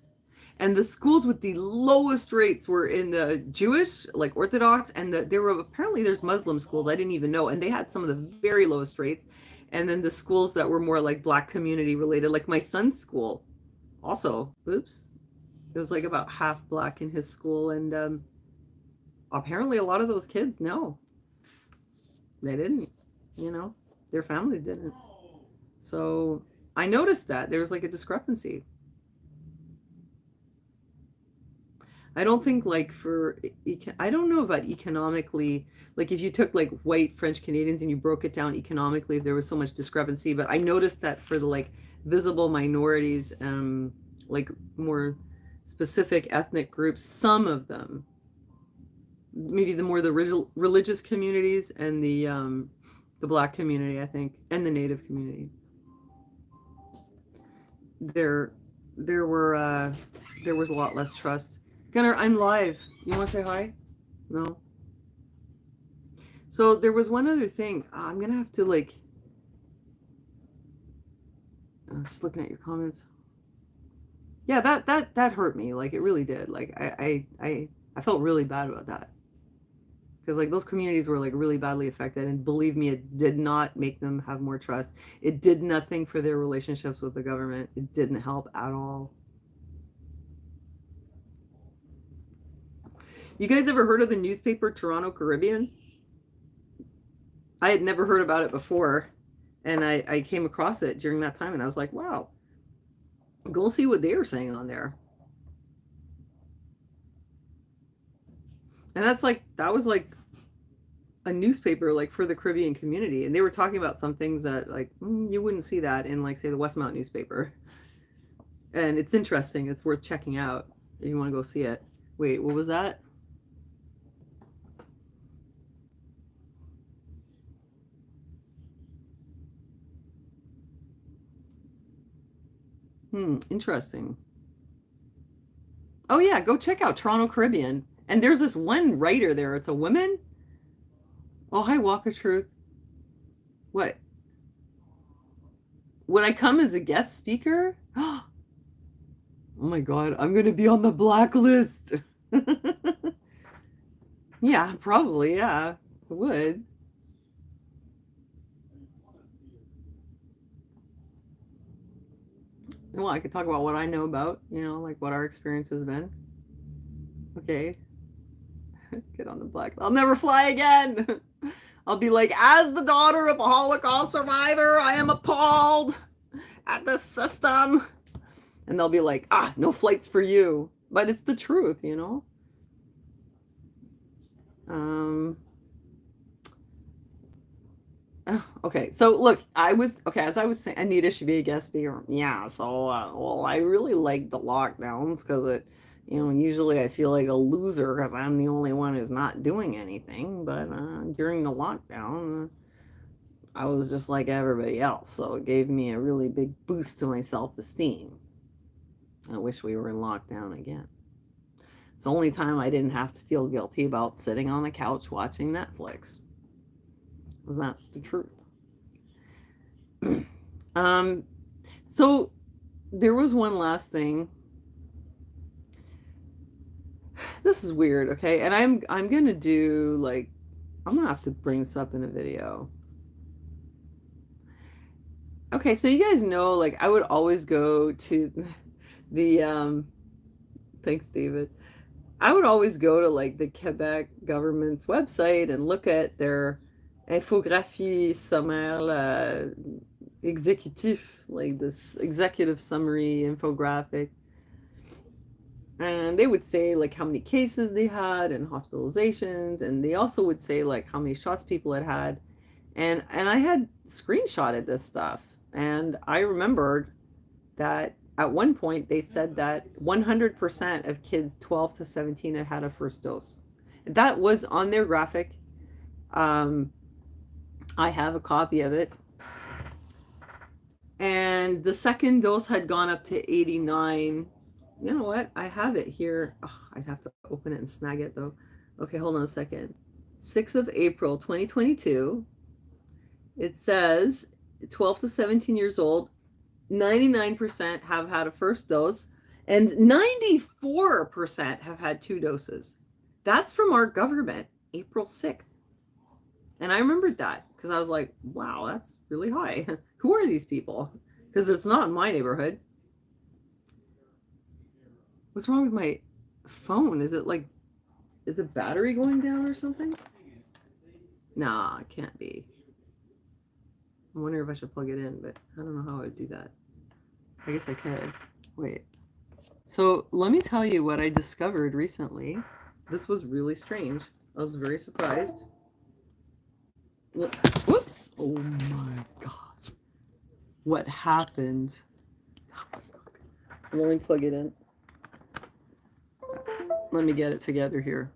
And the schools with the lowest rates were in the Jewish, like Orthodox, and there were apparently there's Muslim schools I didn't even know, and they had some of the very lowest rates. And then the schools that were more like Black community related, like my son's school, also, oops, it was like about half Black in his school, and apparently a lot of those kids, no, they didn't, their families didn't. So I noticed that there was like a discrepancy. I don't think like I don't know about economically, like if you took like white French Canadians and you broke it down economically, if there was so much discrepancy, but I noticed that for the like visible minorities, like more specific ethnic groups, some of them, maybe the religious communities and the Black community, I think, and the Native community, there there was a lot less trust. Gunnar, I'm live. You want to say hi? No. So there was one other thing. I'm gonna have to like. I'm just looking at your comments. Yeah, that hurt me. Like it really did. Like I felt really bad about that, because like those communities were like really badly affected, and believe me, it did not make them have more trust. It did nothing for their relationships with the government. It didn't help at all. You guys ever heard of the newspaper Toronto Caribbean? I had never heard about it before, and I came across it during that time, and I was like, wow, go see what they were saying on there. And that was like a newspaper like for the Caribbean community, and they were talking about some things that like you wouldn't see that in like say the Westmount newspaper. And it's interesting. It's worth checking out if you want to go see it. Wait, what was that? Interesting. Oh yeah, go check out Toronto Caribbean. And there's this one writer there. It's a woman. Oh, hi, Walk of Truth. What? Would I come as a guest speaker? Oh my God, I'm gonna be on the blacklist. Yeah, probably. Yeah, I would. Well, I could talk about what I know about, like what our experience has been. Okay. Get on the black. I'll never fly again. I'll be like, as the daughter of a Holocaust survivor, I am appalled at the system. And they'll be like, no flights for you. But it's the truth, Okay, so look, as I was saying, Anita should be a guest speaker. Yeah, so, well, I really like the lockdowns because usually I feel like a loser because I'm the only one who's not doing anything. But during the lockdown, I was just like everybody else. So it gave me a really big boost to my self-esteem. I wish we were in lockdown again. It's the only time I didn't have to feel guilty about sitting on the couch watching Netflix. Because that's the truth. So there was one last thing. This is weird, okay? And I'm gonna do I'm gonna have to bring this up in a video. Okay, so you guys know, I would always go to the thanks, David. I would always go to the Quebec government's website and look at their infographie sommaire exécutif, this executive summary infographic. And they would say how many cases they had and hospitalizations, and they also would say how many shots people had. And I had screenshotted this stuff, and I remembered that at one point they said that 100% of kids 12 to 17 had a first dose. That was on their graphic. I have a copy of it. And the second dose had gone up to 89. You know what? I have it here. Oh, I'd have to open it and snag it though. Okay, hold on a second. 6th of April, 2022. It says 12 to 17 years old, 99% have had a first dose, and 94% have had 2 doses. That's from our government, April 6th. And I remembered that because I was like, wow, that's really high. Who are these people? Because it's not in my neighborhood. What's wrong with my phone? Is the battery going down or something? Nah, it can't be. I'm wondering if I should plug it in, but I don't know how I would do that. I guess I could. Wait. So let me tell you what I discovered recently. This was really strange. I was very surprised. Whoops. Oh my gosh. What happened? That was not good. Let me plug it in. Let me get it together here.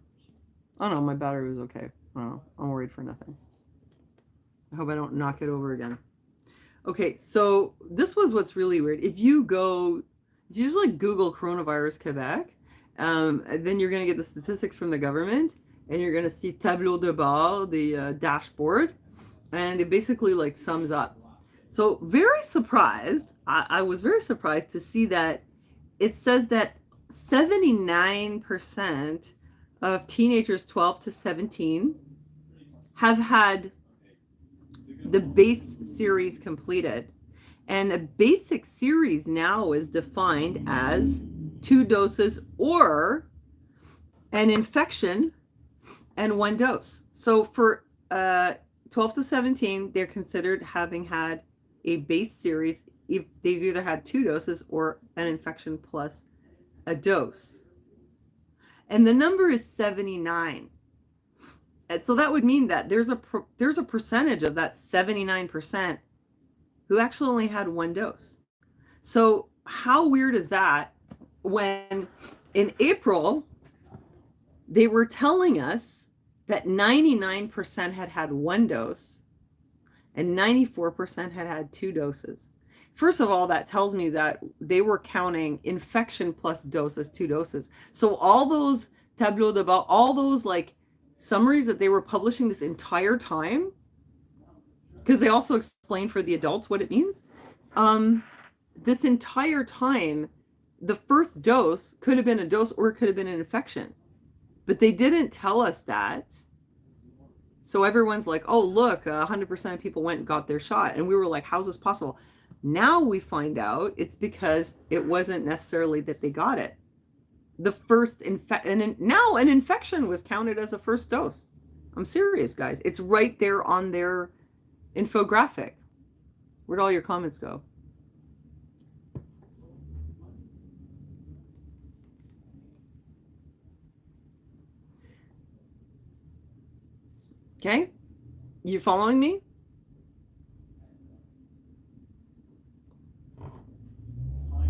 Oh no, my battery was okay. Oh, I'm worried for nothing. I hope I don't knock it over again. Okay, so this was what's really weird. If you just Google coronavirus Quebec, then you're going to get the statistics from the government, and you're going to see tableau de bord, the dashboard, and it basically sums up. So very surprised, I was very surprised to see that it says that 79% of teenagers 12 to 17 have had the base series completed. And a basic series now is defined as 2 doses or an infection and 1 dose. So for 12 to 17, they're considered having had a base series if they've either had 2 doses or an infection plus a dose. And the number is 79. And so that would mean that there's a percentage of that 79% who actually only had 1 dose. So how weird is that when in April they were telling us that 99% had had 1 dose and 94% had had 2 doses. First of all, that tells me that they were counting infection plus dose as 2 doses. So all those tableaux de bord, all those summaries that they were publishing this entire time, because they also explain for the adults what it means. This entire time, the first dose could have been a dose or it could have been an infection, but they didn't tell us that. So everyone's like, oh, look, 100% of people went and got their shot. And we were like, how's this possible? Now we find out it's because it wasn't necessarily that they got it. The first now an infection was counted as a first dose. I'm serious, guys. It's right there on their infographic. Where'd all your comments go? Okay, you following me?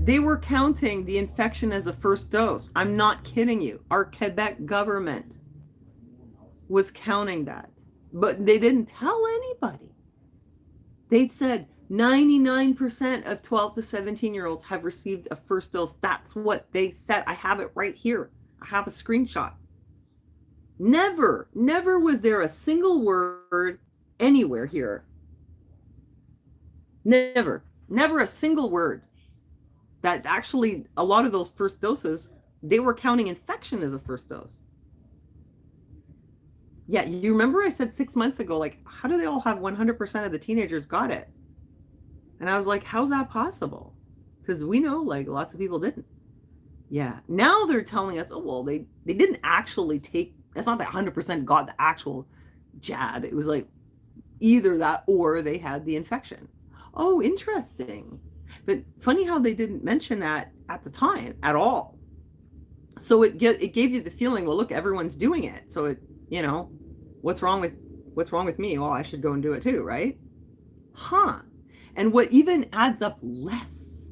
They were counting the infection as a first dose. I'm not kidding you. Our Quebec government was counting that, but they didn't tell anybody. They said 99% of 12 to 17-year-olds have received a first dose. That's what they said. I have it right here. I have a screenshot. Never was there a single word anywhere here. Never a single word that actually a lot of those first doses, they were counting infection as a first dose. Yeah, you remember I said 6 months ago, like, how do they all have 100% of the teenagers got it? And I was like, how's that possible? Because we know, like, lots of people didn't. Yeah, now they're telling us, oh, well, they didn't actually take, that's not that 100% got the actual jab. It was like either that or they had the infection. Oh, interesting. But funny how they didn't mention that at the time at all. So it gave you the feeling, well, look, everyone's doing it. So it, you know, what's wrong with me? Well, I should go and do it too, right? Huh. And what even adds up less,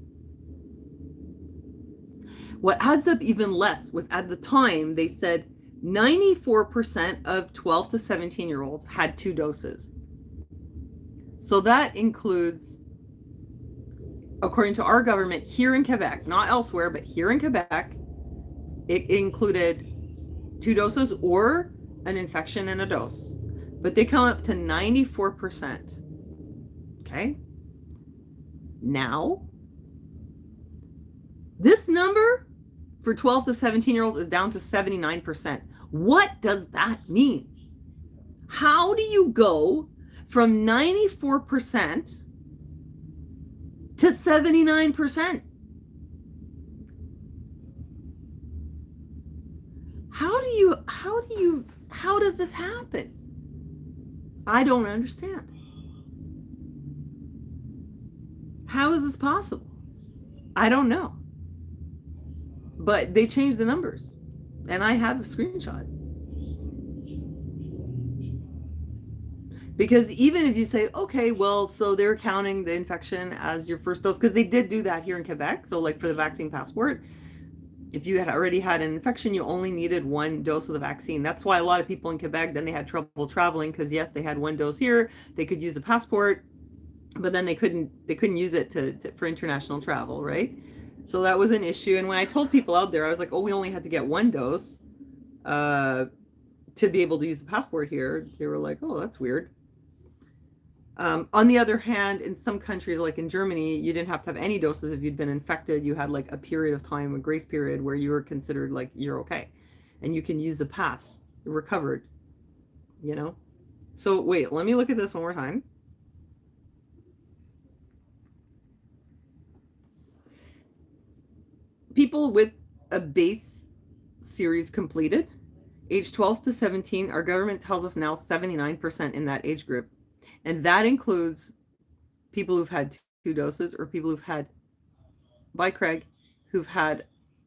what adds up even less was at the time they said 94% of 12 to 17-year-olds had 2 doses. So that includes, according to our government here in Quebec, not elsewhere, but here in Quebec, it included 2 doses or an infection and a dose. But they come up to 94%. Okay? Now, this number for 12 to 17-year-olds is down to 79%. What does that mean? How do you go from 94% to 79%? How does this happen? I don't understand. How is this possible? I don't know. But they changed the numbers, and I have a screenshot. Because even if you say, okay, well, so they're counting the infection as your first dose, because they did do that here in Quebec. So like for the vaccine passport, if you had already had an infection, you only needed 1 dose of the vaccine. That's why a lot of people in Quebec, then they had trouble traveling, because yes, they had 1 dose here, they could use a passport, but then they couldn't use it for international travel, right? So that was an issue. And when I told people out there, I was like, oh, we only had to get 1 dose to be able to use the passport here. They were like, oh, that's weird. On the other hand, in some countries, like in Germany, you didn't have to have any doses if you'd been infected. You had like a period of time, a grace period, where you were considered like you're okay. And you can use the pass, recovered, you know? So wait, let me look at this one more time. People with a base series completed, age 12 to 17, our government tells us now 79% in that age group. And that includes people who've had 2 doses or people who've had, by Craig, who've had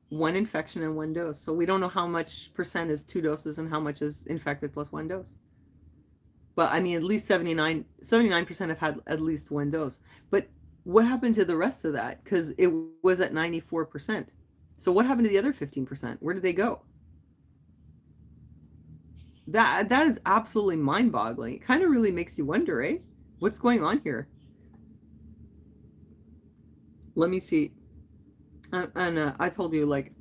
1 infection and 1 dose. So we don't know how much percent is 2 doses and how much is infected plus 1 dose. But I mean, at least 79% have had at least 1 dose. But what happened to the rest of that? Because it was at 94%. So what happened to the other 15%? Where did they go? That is absolutely mind-boggling. It kind of really makes you wonder, eh? What's going on here? Let me see. And I told you, like,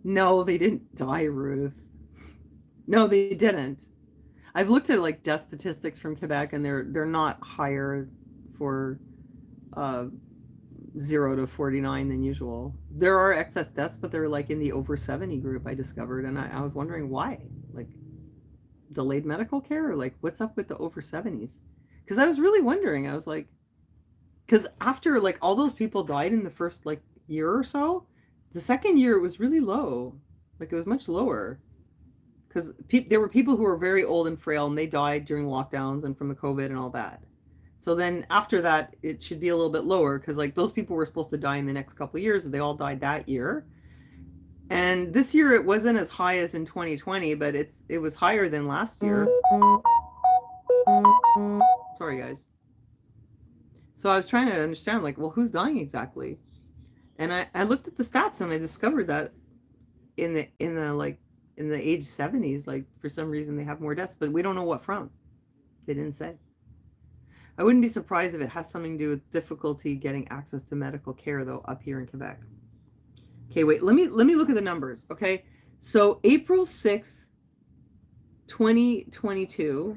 no, they didn't die, Ruth. No, they didn't. I've looked at like death statistics from Quebec, and they're not higher for 0 to 49 than usual. There are excess deaths, but they're like in the over 70 group, I discovered, and I was wondering why. Like, delayed medical care, or like what's up with the over 70s? Because I was really wondering. I was like, because after like all those people died in the first like year or so, the second year it was really low. Like it was much lower because there were people who were very old and frail and they died during lockdowns and from the COVID and all that. So then after that, it should be a little bit lower because like those people were supposed to die in the next couple of years, but they all died that year. And this year it wasn't as high as in 2020, but it was higher than last year. Sorry, guys. So I was trying to understand, like, well, who's dying exactly? And I looked at the stats and I discovered that in the age 70s, like for some reason they have more deaths, but we don't know what from. They didn't say. I wouldn't be surprised if it has something to do with difficulty getting access to medical care though up here in Quebec. Okay, wait, let me look at the numbers, okay? So April 6th, 2022,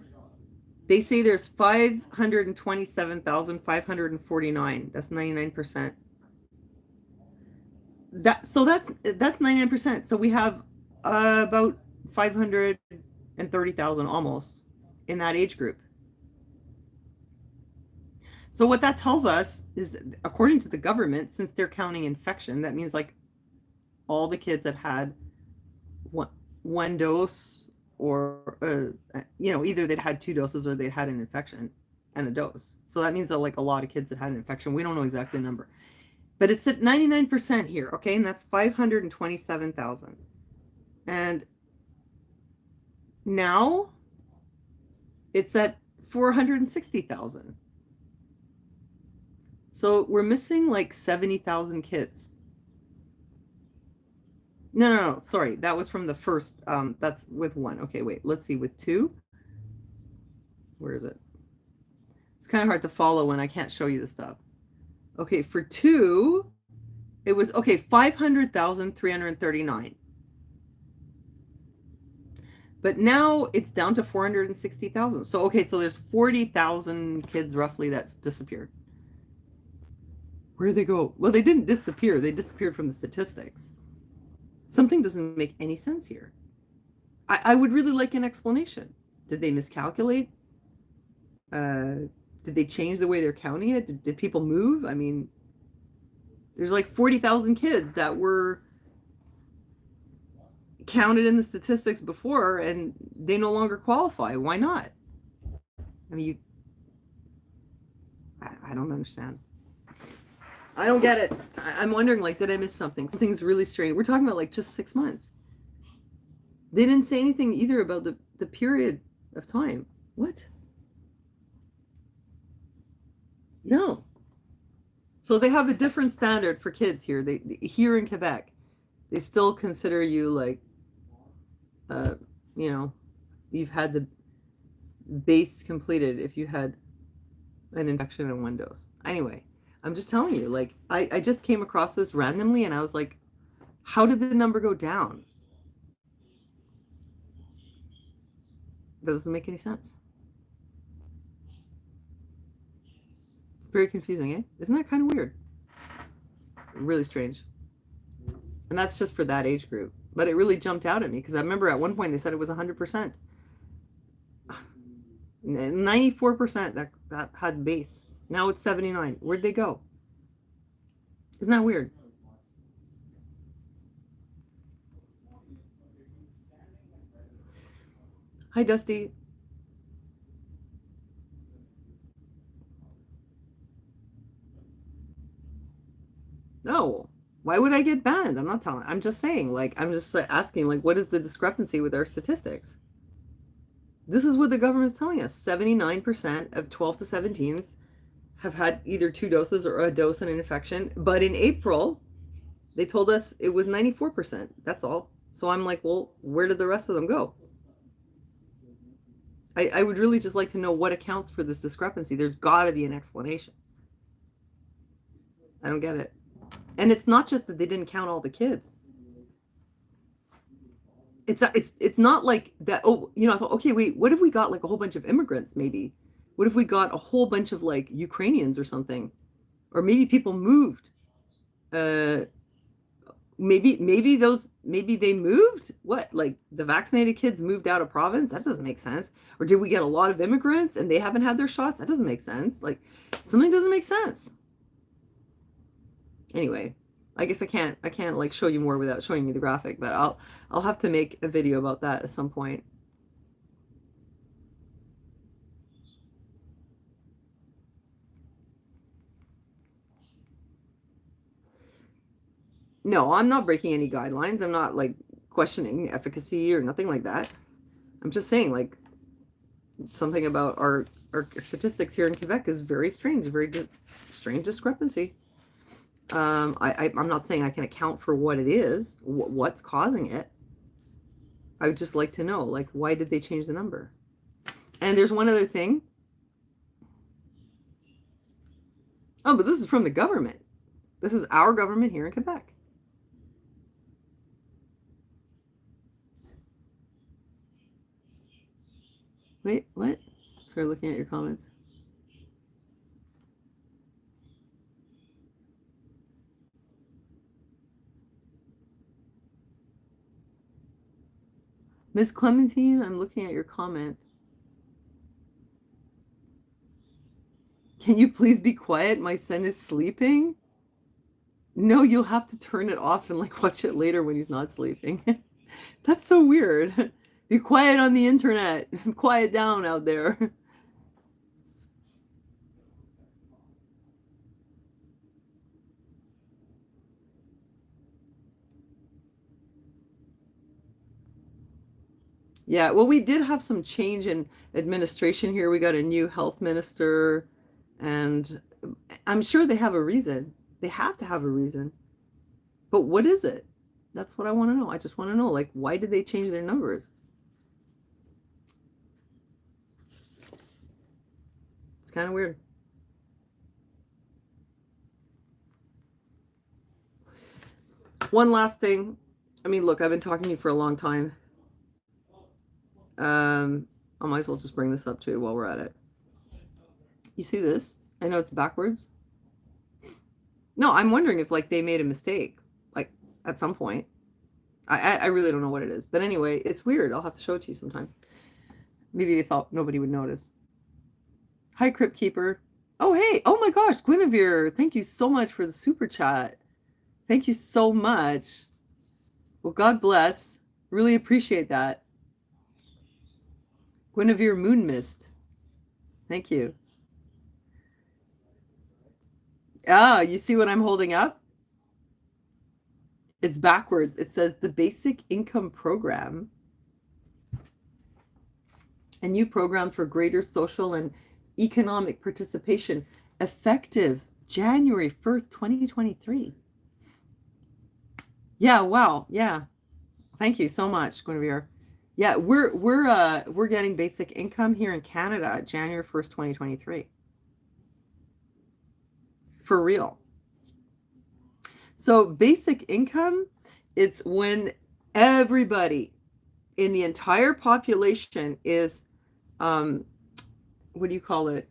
they say there's 527,549. That's 99%. That's 99%. So we have about 530,000 almost in that age group. So what that tells us is that, according to the government, since they're counting infection, that means like all the kids that had one dose or either they'd had 2 doses or they'd had an infection and a dose. So that means that like a lot of kids that had an infection. We don't know exactly the number, but it's at 99% here. Okay. And that's 527,000. And now it's at 460,000. So we're missing like 70,000 kids. No, sorry. That was from the first, that's with 1. Okay, wait, let's see, with 2. Where is it? It's kind of hard to follow when I can't show you the stuff. Okay, for 2, it was, okay, 500,339. But now it's down to 460,000. So, okay, so there's 40,000 kids roughly that's disappeared. Where did they go? Well, they didn't disappear. They disappeared from the statistics. Something doesn't make any sense here. I would really like an explanation. Did they miscalculate? Did they change the way they're counting it? Did people move? I mean, there's like 40,000 kids that were counted in the statistics before and they no longer qualify. Why not? I mean, I don't understand. I don't get it. I'm wondering, like, did I miss something? Something's really strange. We're talking about like just 6 months. They didn't say anything either about the period of time. What? No. So they have a different standard for kids here. They here in Quebec, they still consider you like, you've had the base completed if you had an infection in 1 dose. Anyway. I'm just telling you, like, I just came across this randomly and I was like, how did the number go down? That doesn't make any sense. It's very confusing, eh? Isn't that kind of weird? Really strange. And that's just for that age group. But it really jumped out at me because I remember at one point they said it was 100%. 94% that had base. Now it's 79. Where'd they go? Isn't that weird? Hi, Dusty. No. Why would I get banned? I'm not telling. I'm just saying, like, I'm just asking, like, what is the discrepancy with our statistics? This is what the government's telling us. 79% of 12 to 17s have had either 2 doses or a dose and an infection. But in April, they told us it was 94%. That's all. So I'm like, well, where did the rest of them go? I would really just like to know what accounts for this discrepancy. There's got to be an explanation. I don't get it. And it's not just that they didn't count all the kids. It's not like that. Oh, I thought, okay, wait, what if we got like a whole bunch of immigrants maybe? What if we got a whole bunch of like Ukrainians or something? Or maybe people moved. Maybe they moved. What, like the vaccinated kids moved out of province? That doesn't make sense. Or did we get a lot of immigrants and they haven't had their shots? That doesn't make sense. Like something doesn't make sense. Anyway, I guess I can't like show you more without showing you the graphic, but I'll have to make a video about that at some point. No, I'm not breaking any guidelines. I'm not like questioning efficacy or nothing like that. I'm just saying like something about our statistics here in Quebec is very strange, a very strange discrepancy. I'm not saying I can account for what it is, what's causing it. I would just like to know, like, why did they change the number? And there's one other thing. Oh, but this is from the government. This is our government here in Quebec. Wait, what? Sorry, looking at your comments. Miss Clementine, I'm looking at your comment. Can you please be quiet? My son is sleeping. No, you'll have to turn it off and like watch it later when he's not sleeping. That's so weird. Be quiet on the internet. Quiet down out there. Yeah, well, we did have some change in administration here. We got a new health minister, and I'm sure they have a reason. They have to have a reason. But what is it? That's what I want to know. I just want to know, like, why did they change their numbers? It's kind of weird. One last thing. I mean, look, I've been talking to you for a long time. I might as well just bring this up too while we're at it. You see this? I know it's backwards. No, I'm wondering if like they made a mistake, like at some point. I really don't know what it is, but anyway, it's weird. I'll have to show it to you sometime. Maybe they thought nobody would notice. Hi, Crypt Keeper. Oh, hey. Oh my gosh, Guinevere. Thank you so much for the super chat. Thank you so much. Well, God bless. Really appreciate that. Guinevere Moon Mist. Thank you. Ah, you see what I'm holding up? It's backwards. It says the Basic Income Program, a new program for greater social and economic participation, effective January 1st, 2023. Yeah, wow. Yeah. Thank you so much, Guinevere. Yeah, we're getting basic income here in Canada January 1st, 2023. For real. So basic income, it's when everybody in the entire population is what do you call it?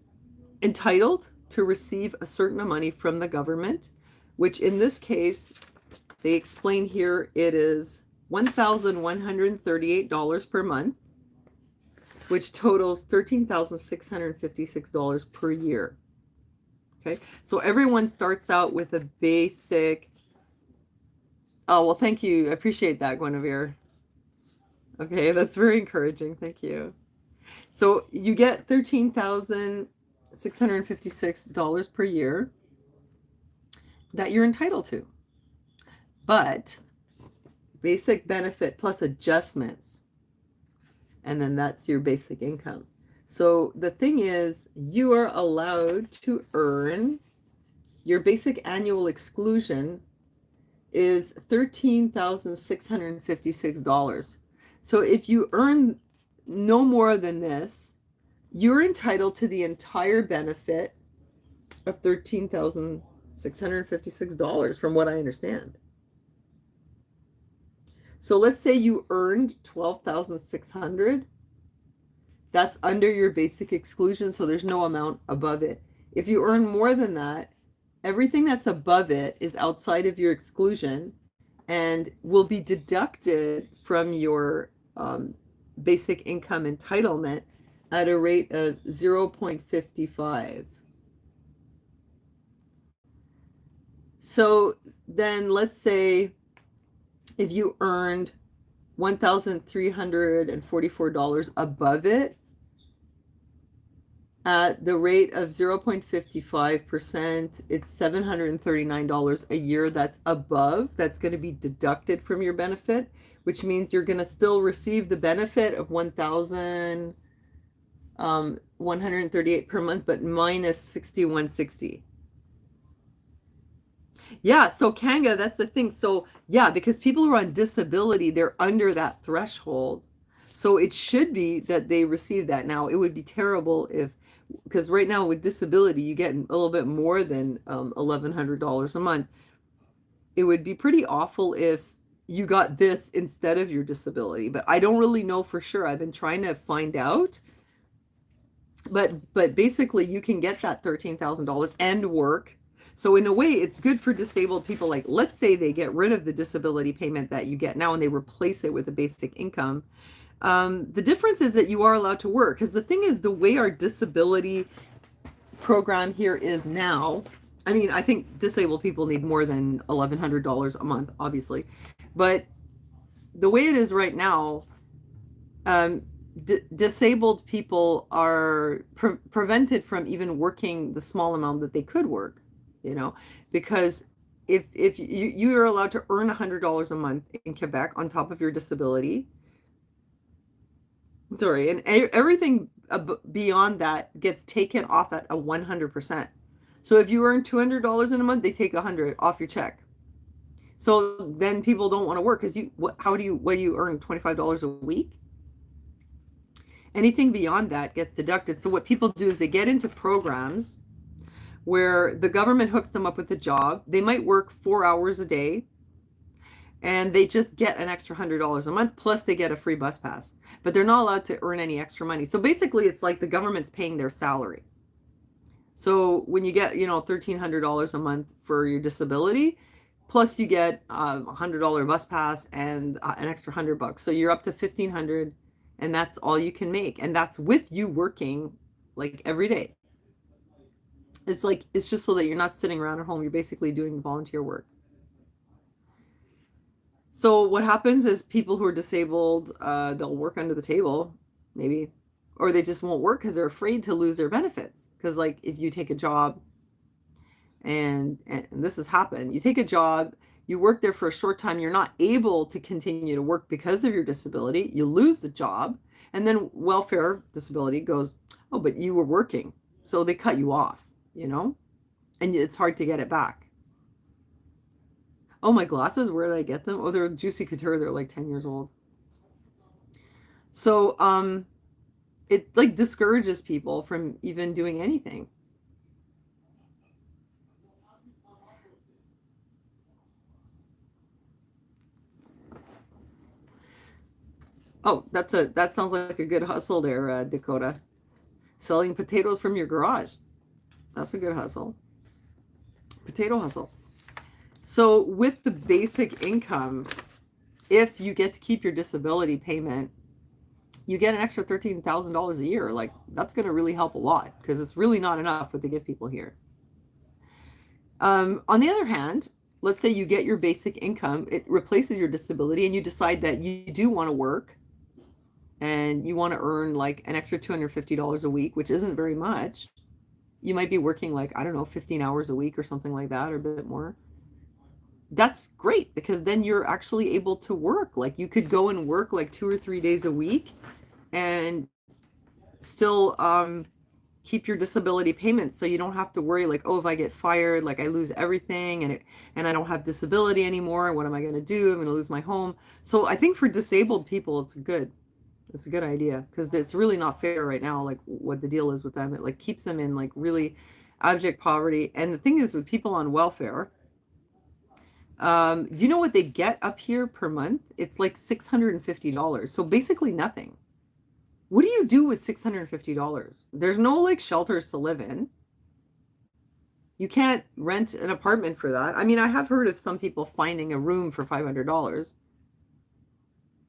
Entitled to receive a certain amount of money from the government, which in this case, they explain here it is $1,138 per month, which totals $13,656 per year. Okay, so everyone starts out with a basic. Oh, well, thank you. I appreciate that, Guinevere. Okay, that's very encouraging. Thank you. So you get $13,656 per year that you're entitled to. But basic benefit plus adjustments, and then that's your basic income. So the thing is, you are allowed to earn your basic annual exclusion is $13,656. So if you earn no more than this, you're entitled to the entire benefit of $13,656 from what I understand. So let's say you earned 12,600. That's under your basic exclusion, so there's no amount above it. If you earn more than that, everything that's above it is outside of your exclusion and will be deducted from your basic income entitlement at a rate of 0.55. So then let's say if you earned $1,344 above it at the rate of 0.55%, it's $739 a year that's above. That's going to be deducted from your benefit, which means you're going to still receive the benefit of 1,138 per month, but minus 6,160. Yeah, so Kanga, that's the thing. So yeah, because people who are on disability, they're under that threshold. So it should be that they receive that. Now, it would be terrible if, because right now with disability, you get a little bit more than $1,100 a month. It would be pretty awful if you got this instead of your disability, but I don't really know for sure. I've been trying to find out. But basically you can get that $13,000 and work. So in a way, it's good for disabled people. Like, let's say they get rid of the disability payment that you get now and they replace it with a basic income. The difference is that you are allowed to work, because the thing is, the way our disability program here is now, I mean, I think disabled people need more than $1,100 a month, obviously. But the way it is right now, disabled people are prevented from even working the small amount that they could work, because if you are allowed to earn $100 a month in Quebec on top of your disability, sorry, and everything beyond that gets taken off at a 100%. So if you earn $200 in a month, they take 100 off your check. So then people don't want to work because what do you earn, $25 a week? Anything beyond that gets deducted. So what people do is they get into programs where the government hooks them up with a job. They might work 4 hours a day and they just get an extra $100 a month, plus they get a free bus pass, but they're not allowed to earn any extra money. So basically it's like the government's paying their salary. So when you get, $1,300 a month for your disability, plus you get a $100 bus pass and an extra $100. So you're up to $1,500, and that's all you can make. And that's with you working like every day. It's just so that you're not sitting around at home. You're basically doing volunteer work. So what happens is people who are disabled, they'll work under the table, maybe, or they just won't work because they're afraid to lose their benefits. Because like if you take a job, and this has happened, you take a job, you work there for a short time, you're not able to continue to work because of your disability, you lose the job, and then welfare disability goes, oh, but you were working. So they cut you off, and it's hard to get it back. Oh, my glasses, where did I get them? Oh, they're Juicy Couture. They're like 10 years old. So it like discourages people from even doing anything. Oh, that sounds like a good hustle there, Dakota. Selling potatoes from your garage. That's a good hustle. Potato hustle. So with the basic income, if you get to keep your disability payment, you get an extra $13,000 a year. Like, that's going to really help a lot, because it's really not enough what they give people here. On the other hand, let's say you get your basic income, it replaces your disability, and you decide that you do want to work and you want to earn like an extra $250 a week, which isn't very much. You might be working like, I don't know, 15 hours a week or something like that, or a bit more. That's great, because then you're actually able to work. Like, you could go and work like 2 or 3 days a week and still keep your disability payments, so you don't have to worry like, oh, if I get fired, like I lose everything, and I don't have disability anymore, what am I going to do? I'm going to lose my home. So I think for disabled people, it's a good idea, because it's really not fair right now, like what the deal is with them. It like keeps them in like really abject poverty. And the thing is, with people on welfare, do you know what they get up here per month? It's like $650. So basically nothing. What do you do with $650? There's no like shelters to live in. You can't rent an apartment for that. I mean, I have heard of some people finding a room for $500.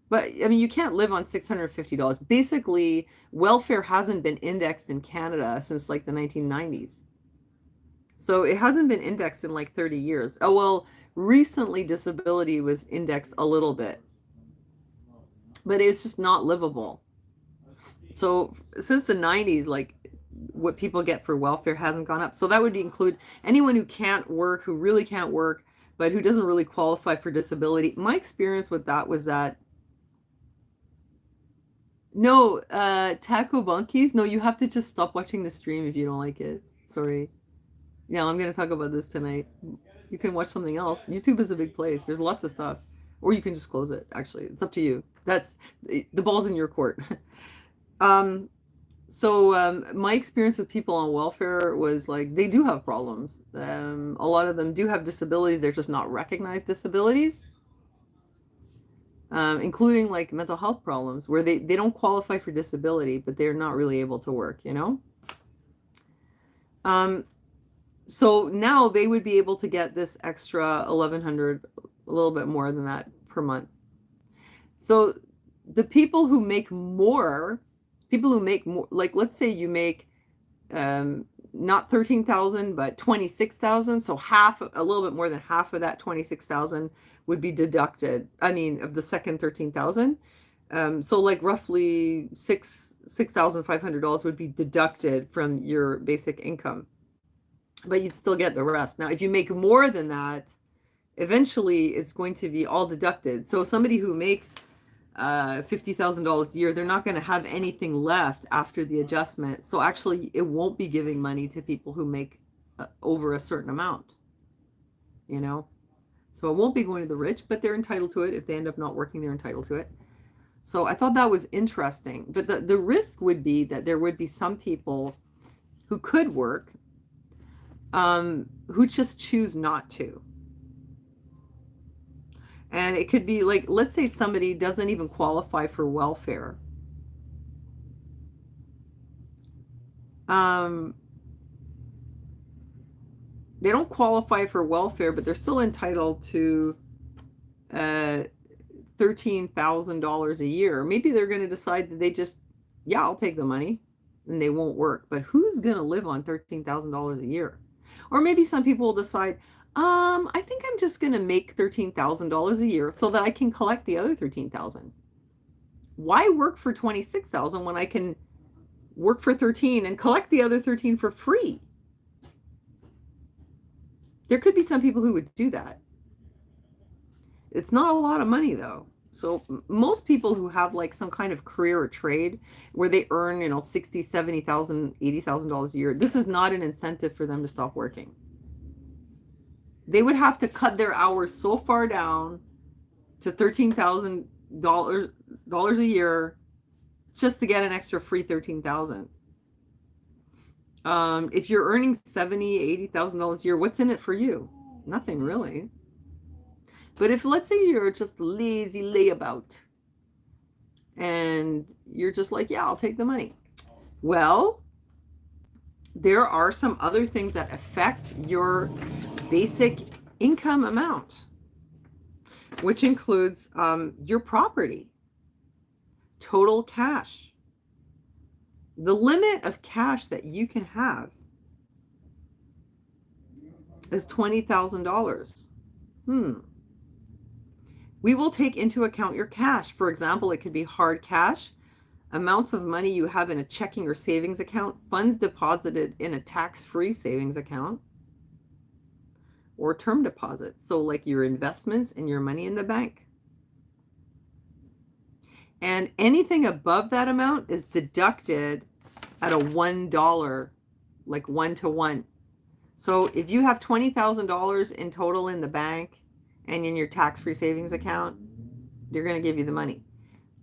But I mean, you can't live on $650. Basically, welfare hasn't been indexed in Canada since like the 1990s. So it hasn't been indexed in like 30 years. Oh, well, recently disability was indexed a little bit, but it's just not livable. So since the 90s, like what people get for welfare hasn't gone up. So that would include anyone who can't work, who really can't work, but who doesn't really qualify for disability. My experience with that was that no, Taco Bunkies, no, you have to just stop watching the stream if you don't like it. Sorry. Yeah, I'm gonna talk about this tonight. You can watch something else. YouTube is a big place. There's lots of stuff. Or you can just close it, actually. It's up to you. That's the ball's in your court. um my experience with people on welfare was like they do have problems. A lot of them do have disabilities. They're just not recognized disabilities, including like mental health problems where they don't qualify for disability, but they're not really able to work, you know? So now they would be able to get this extra 1,100, a little bit more than that per month. So the people who make more, like let's say you make not 13,000 but 26,000, so a little bit more than half of that 26,000 would be deducted. I mean, of the second 13,000. So like roughly $6,500 would be deducted from your basic income, but you'd still get the rest. Now, if you make more than that, eventually it's going to be all deducted. So somebody who makes $50,000 a year, they're not going to have anything left after the adjustment. So actually, it won't be giving money to people who make over a certain amount, you know? So it won't be going to the rich, but they're entitled to it. If they end up not working, they're entitled to it. So I thought that was interesting. But the risk would be that there would be some people who could work, who just choose not to. And it could be like, let's say somebody doesn't even qualify for welfare. They don't qualify for welfare, but they're still entitled to $13,000 a year. Maybe they're going to decide that yeah, I'll take the money, and they won't work. But who's going to live on $13,000 a year? Or maybe some people will decide, I think I'm just going to make $13,000 a year so that I can collect the other $13,000. Why work for $26,000 when I can work for $13,000 and collect the other $13,000 for free? There could be some people who would do that. It's not a lot of money though. So most people who have like some kind of career or trade where they earn, $60,000, $70,000, $80,000 a year, this is not an incentive for them to stop working. They would have to cut their hours so far down to $13,000 a year just to get an extra free $13,000. If you're earning $70,000, $80,000 a year, what's in it for you? Nothing really. But if, let's say, you're just lazy layabout and you're just like, yeah, I'll take the money. Well, there are some other things that affect your basic income amount, which includes your property, total cash. The limit of cash that you can have is $20,000. We will take into account your cash. For example, it could be hard cash, amounts of money you have in a checking or savings account, funds deposited in a tax-free savings account, or term deposits. So like your investments and your money in the bank. And anything above that amount is deducted at a $1, like 1-to-1. So if you have $20,000 in total in the bank and in your tax-free savings account, they're going to give you the money.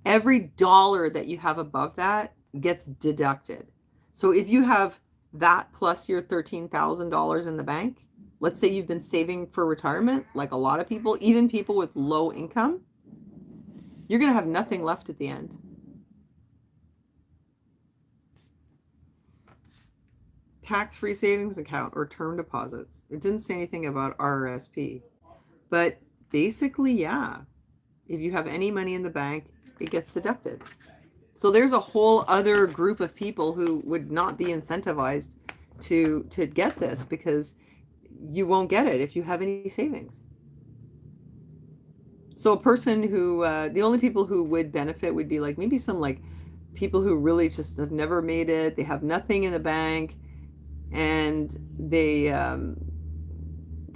Every dollar that you have above that gets deducted. So if you have that plus your $13,000 in the bank, let's say you've been saving for retirement, like a lot of people, even people with low income, you're going to have nothing left at the end. Tax-free savings account or term deposits. It didn't say anything about RRSP. But basically, yeah, if you have any money in the bank, it gets deducted. So there's a whole other group of people who would not be incentivized to get this, because you won't get it if you have any savings. So a person who, the only people who would benefit would be like maybe some like people who really just have never made it. They have nothing in the bank, and they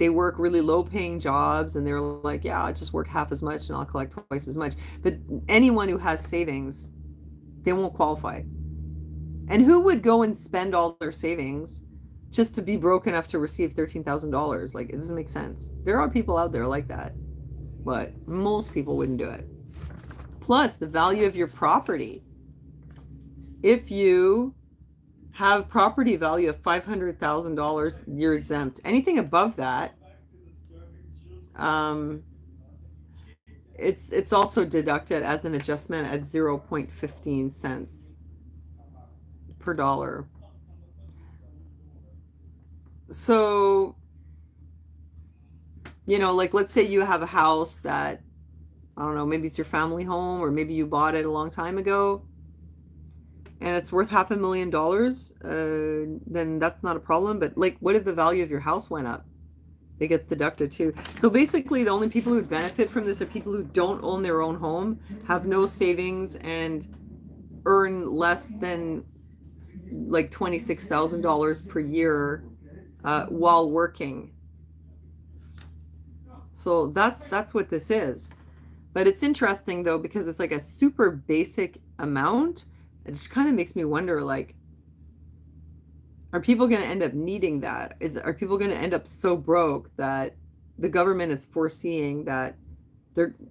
work really low paying jobs, and they're like, yeah, I'll just work half as much and I'll collect twice as much. But anyone who has savings, they won't qualify. And who would go and spend all their savings just to be broke enough to receive $13,000? Like, it doesn't make sense. There are people out there like that, but most people wouldn't do it. Plus, the value of your property. If you have property value of $500,000, you're exempt. Anything above that, um, it's also deducted as an adjustment at 0.15 cents per dollar. So, like let's say you have a house that, I don't know, maybe it's your family home, or maybe you bought it a long time ago and it's worth $500,000, then that's not a problem. But like, what if the value of your house went up? It gets deducted too. So basically, the only people who would benefit from this are people who don't own their own home, have no savings, and earn less than like $26,000 per year while working. So that's what this is. But it's interesting though, because it's like a super basic amount. It just kind of makes me wonder, like, are people going to end up needing that? Are people going to end up so broke that the government is foreseeing that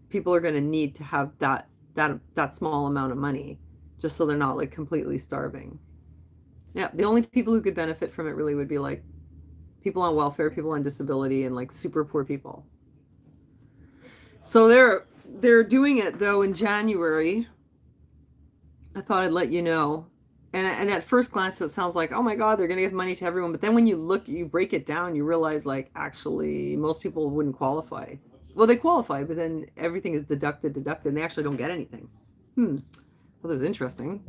people are going to need to have that small amount of money just so they're not like completely starving? Yeah, the only people who could benefit from it really would be like people on welfare, people on disability, and like super poor people. So they're doing it though in January. I thought I'd let you know. And at first glance, it sounds like, oh my God, they're going to give money to everyone. But then when you break it down, you realize like actually most people wouldn't qualify. Well, they qualify, but then everything is deducted, and they actually don't get anything. Well, that was interesting.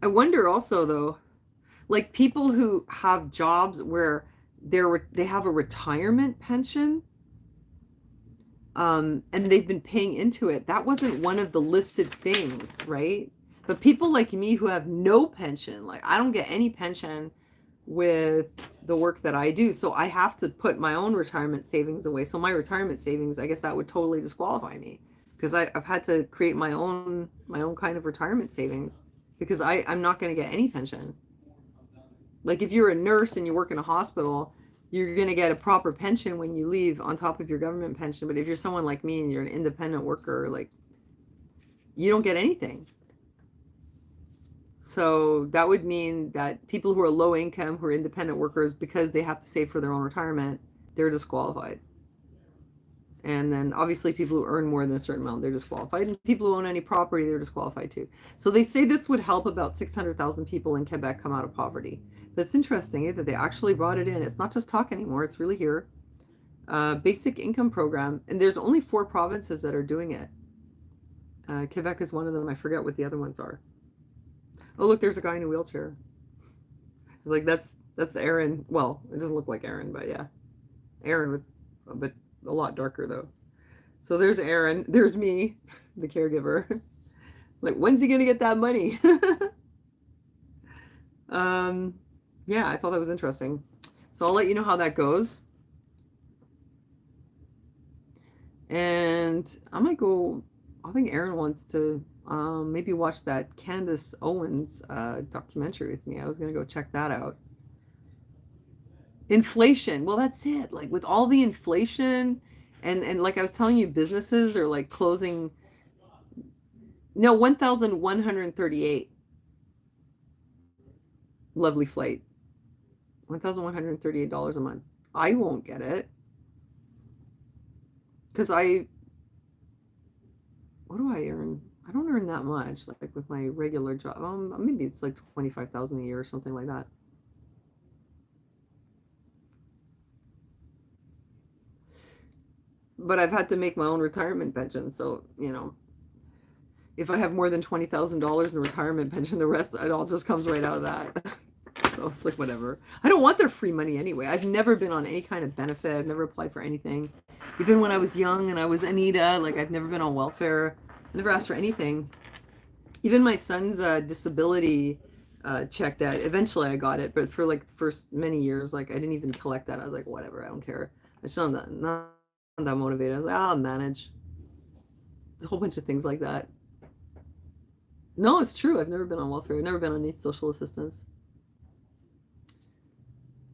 I wonder also though, like people who have jobs where they have a retirement pension, and they've been paying into it. That wasn't one of the listed things, right? But people like me who have no pension, like I don't get any pension with the work that I do, so I have to put my own retirement savings away. So my retirement savings, I guess that would totally disqualify me, because I've had to create my own kind of retirement savings, because I'm not going to get any pension. Like if you're a nurse and you work in a hospital, you're going to get a proper pension when you leave on top of your government pension. But if you're someone like me and you're an independent worker, like you don't get anything. So that would mean that people who are low income, who are independent workers, because they have to save for their own retirement, they're disqualified. And then obviously people who earn more than a certain amount, they're disqualified. And people who own any property, they're disqualified too. So they say this would help about 600,000 people in Quebec come out of poverty. But it's interesting that they actually brought it in. It's not just talk anymore. It's really here. Basic income program. And there's only 4 provinces that are doing it. Quebec is one of them. I forget what the other ones are. Oh, look, there's a guy in a wheelchair. It's like, that's Aaron. Well, it doesn't look like Aaron, but yeah. Aaron, but a lot darker though. So there's Aaron. There's me, the caregiver. Like, when's he gonna get that money? Yeah, I thought that was interesting. So I'll let you know how that goes. And I might go, I think Aaron wants to maybe watch that Candace Owens documentary with me. I was going to go check that out. Inflation. Well, that's it. Like with all the inflation and like I was telling you, businesses are like closing. No, 1,138. Lovely flight. $1,138 a month. I won't get it. Because what do I earn? I don't earn that much, like with my regular job. Maybe it's like 25,000 a year or something like that. But I've had to make my own retirement pension, so if I have more than $20,000 in retirement pension, the rest, it all just comes right out of that. So it's like, whatever. I don't want their free money anyway. I've never been on any kind of benefit. I've never applied for anything. Even when I was young and I was Anita, like, I've never been on welfare. I never asked for anything. Even my son's disability check, that eventually I got it, but for like the first many years, like, I didn't even collect that. I was like, whatever, I don't care. I just not that motivated. I was like, I'll manage. There's a whole bunch of things like that. No, it's true. I've never been on welfare. I've never been on any social assistance.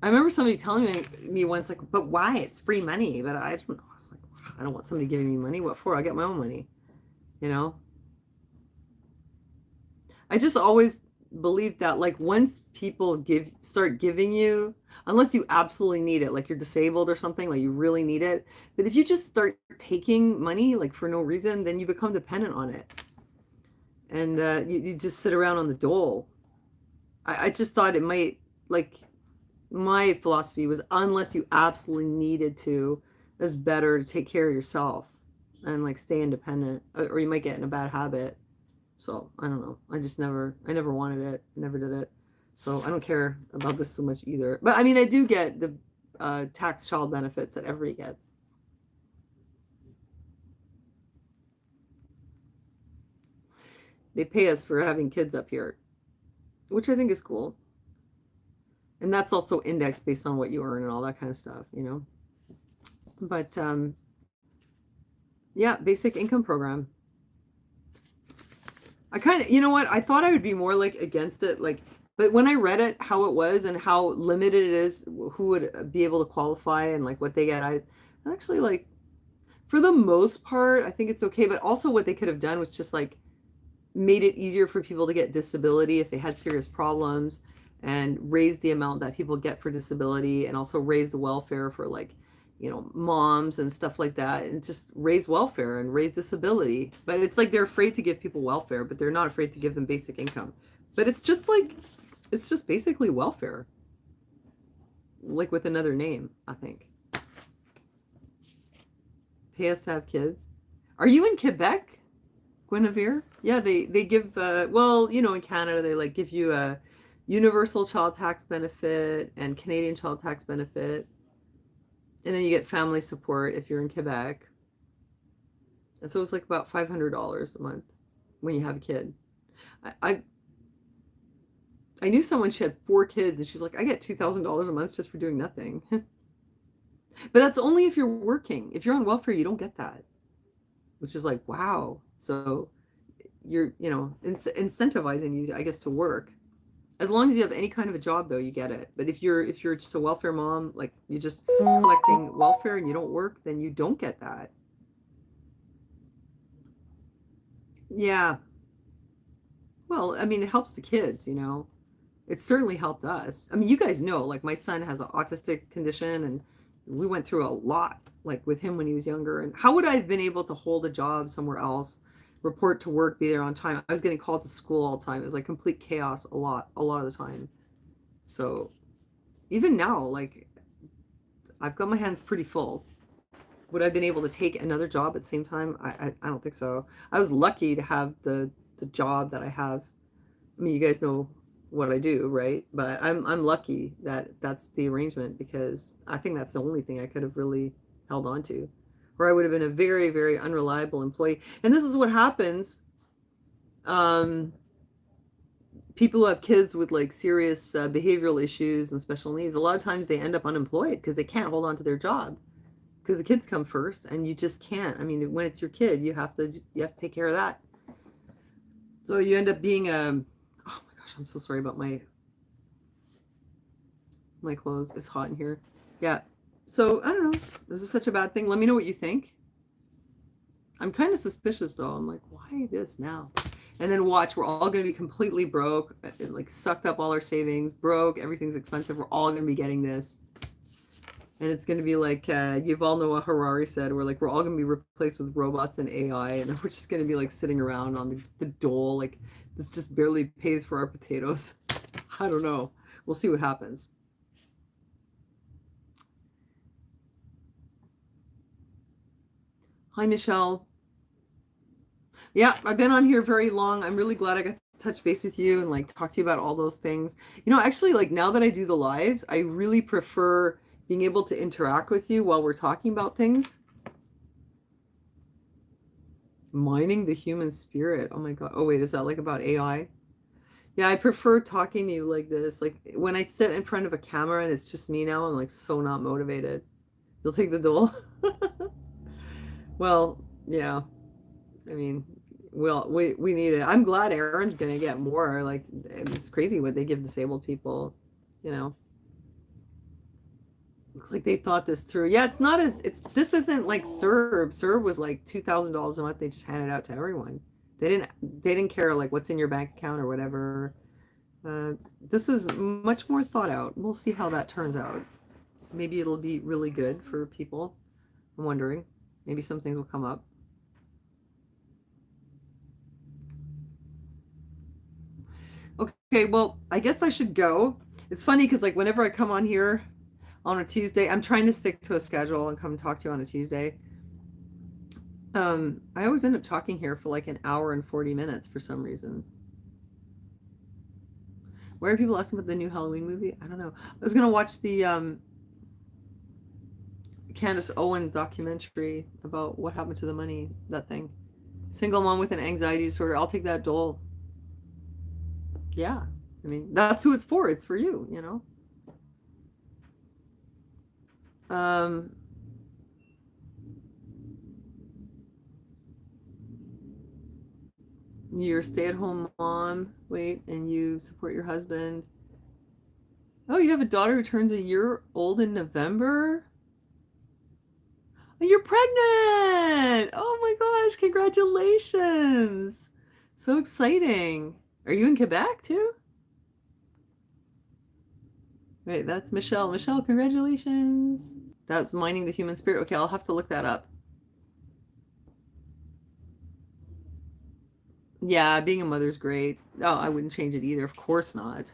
I remember somebody telling me once, like, but why? It's free money. But I don't know. I was like, I don't want somebody giving me money. What for? I get my own money. You know? I just always believed that, like, once people start giving you, unless you absolutely need it, like you're disabled or something, like you really need it. But if you just start taking money, like, for no reason, then you become dependent on it. And you just sit around on the dole. I just thought it might, like, my philosophy was, unless you absolutely needed to, it's better to take care of yourself and, like, stay independent, or you might get in a bad habit. So I don't know. I never wanted it. I never did it. So I don't care about this so much either. But I mean, I do get the tax child benefits that everybody gets. They pay us for having kids up here, which I think is cool. And that's also indexed based on what you earn and all that kind of stuff, you know. But yeah, basic income program. I kind of, you know what? I thought I would be more like against it, like, but when I read it, how it was and how limited it is, who would be able to qualify and like what they get, I actually, like, for the most part, I think it's okay. But also, what they could have done was just like made it easier for people to get disability if they had serious problems, and raise the amount that people get for disability, and also raise the welfare for, like, you know, moms and stuff like that, and just raise welfare and raise disability. But it's like they're afraid to give people welfare, but they're not afraid to give them basic income. But it's just like, it's just basically welfare, like with another name, I think. Pay us to have kids. Are you in Quebec, Guinevere? Yeah, they give well, you know, in Canada they like give you a universal child tax benefit and Canadian child tax benefit, and then you get family support if you're in Quebec. And so it's like about $500 a month when you have a kid. I I knew someone, she had 4 kids, and she's like, I get $2,000 a month just for doing nothing. But that's only if you're working. If you're on welfare, you don't get that, which is like, wow. So you're, you know, incentivizing you, I guess, to work. As long as you have any kind of a job, though, you get it. But if you're just a welfare mom, like you're just collecting welfare and you don't work, then you don't get that. Yeah. Well, I mean, it helps the kids, you know. It certainly helped us. I mean, you guys know, like, my son has an autistic condition, and we went through a lot, like, with him when he was younger. And how would I have been able to hold a job somewhere else, report to work, be there on time? I was getting called to school all the time. It was like complete chaos a lot of the time. So even now, like, I've got my hands pretty full. Would I have been able to take another job at the same time? I don't think so. I was lucky to have the job that I have. I mean, you guys know what I do, right? But I'm lucky that that's the arrangement, because I think that's the only thing I could have really held on to, or I would have been a very, very unreliable employee. And this is what happens. Um, People who have kids with, like, serious behavioral issues and special needs, a lot of times they end up unemployed because they can't hold on to their job, because the kids come first, and you just can't. I mean, when it's your kid, you have to take care of that. So you end up being a, oh my gosh, I'm so sorry about my clothes. It's hot in here. Yeah. So I don't know. This is such a bad thing. Let me know what you think. I'm kind of suspicious, though. I'm like, why this now? And then watch, we're all going to be completely broke, like sucked up all our savings, broke, everything's expensive. We're all going to be getting this. And it's going to be like, Yuval Noah Harari said, we're all going to be replaced with robots and AI, and we're just going to be like sitting around on the dole, like, this just barely pays for our potatoes. I don't know. We'll see what happens. Hi, Michelle. Yeah, I've been on here very long. I'm really glad I got to touch base with you and like talk to you about all those things. Actually, like now that I do the lives, I really prefer being able to interact with you while we're talking about things. Mining the human spirit. Oh my God. Oh, wait, is that like about AI? Yeah, I prefer talking to you like this. Like when I sit in front of a camera and it's just me now, I'm like so not motivated. You'll take the duel? Well, yeah. I mean, well, we need it. I'm glad Aaron's gonna get more. Like, it's crazy what they give disabled people. You know, looks like they thought this through. Yeah, it's not as it's. This isn't like Serb. Serb was like $2,000 a month. They just handed out to everyone. They didn't care like what's in your bank account or whatever. This is much more thought out. We'll see how that turns out. Maybe it'll be really good for people. I'm wondering. Maybe some things will come up. Okay, well, I guess I should go. It's funny because like whenever I come on here on a Tuesday, I'm trying to stick to a schedule and come talk to you on a Tuesday. I always end up talking here for like an hour and 40 minutes for some reason. Why are people asking about the new Halloween movie? I don't know. I was gonna watch the Candace Owens documentary about what happened to the money, that thing. Single mom with an anxiety disorder. I'll take that dole. Yeah. I mean, that's who it's for. It's for you, you know? Um, you're a stay-at-home mom, wait, and you support your husband. Oh, you have a daughter who turns a year old in November? Oh, you're pregnant! Oh my gosh, congratulations! So exciting. Are you in Quebec too? Wait, that's Michelle. Michelle, congratulations. That's Mining the Human Spirit. Okay, I'll have to look that up. Yeah, being a mother's great. Oh, I wouldn't change it either. Of course not.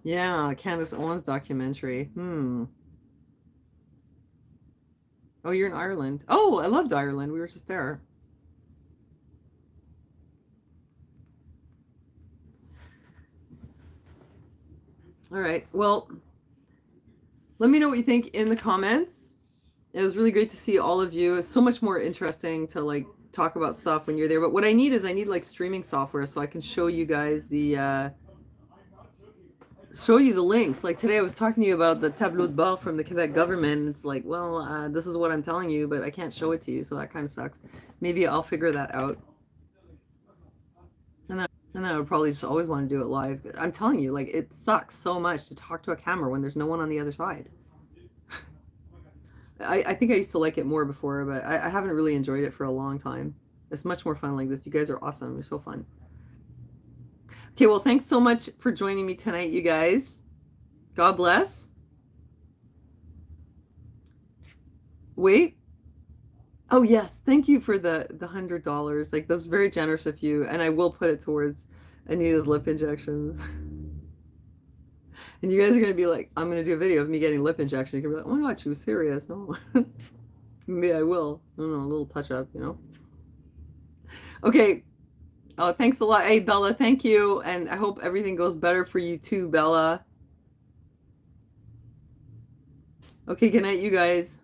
Yeah, Candace Owens documentary. Oh, you're in Ireland. Oh, I loved Ireland. We were just there. All right. Well, let me know what you think in the comments. It was really great to see all of you. It's so much more interesting to like talk about stuff when you're there. But what I need like streaming software so I can show you guys the show you the links. Like today I was talking to you about the tableau de bord from the Quebec government. And it's like, well, this is what I'm telling you, but I can't show it to you, so that kind of sucks. Maybe I'll figure that out. And then I would probably just always want to do it live. I'm telling you, like it sucks so much to talk to a camera when there's no one on the other side. I think I used to like it more before, but I haven't really enjoyed it for a long time. It's much more fun like this. You guys are awesome. You're so fun. Okay, well, thanks so much for joining me tonight, you guys. God bless. Wait. Oh yes, thank you for the $100. Like that's very generous of you, and I will put it towards Anita's lip injections. And you guys are gonna be like, I'm gonna do a video of me getting lip injection. You're gonna be like, oh my god, she was serious. No, maybe I will. I don't know, a little touch up, you know. Okay. Oh, thanks a lot. Hey, Bella, thank you, and I hope everything goes better for you too, Bella. Okay, good night, you guys.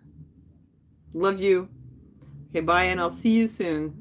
Love you. Okay, bye, and I'll see you soon.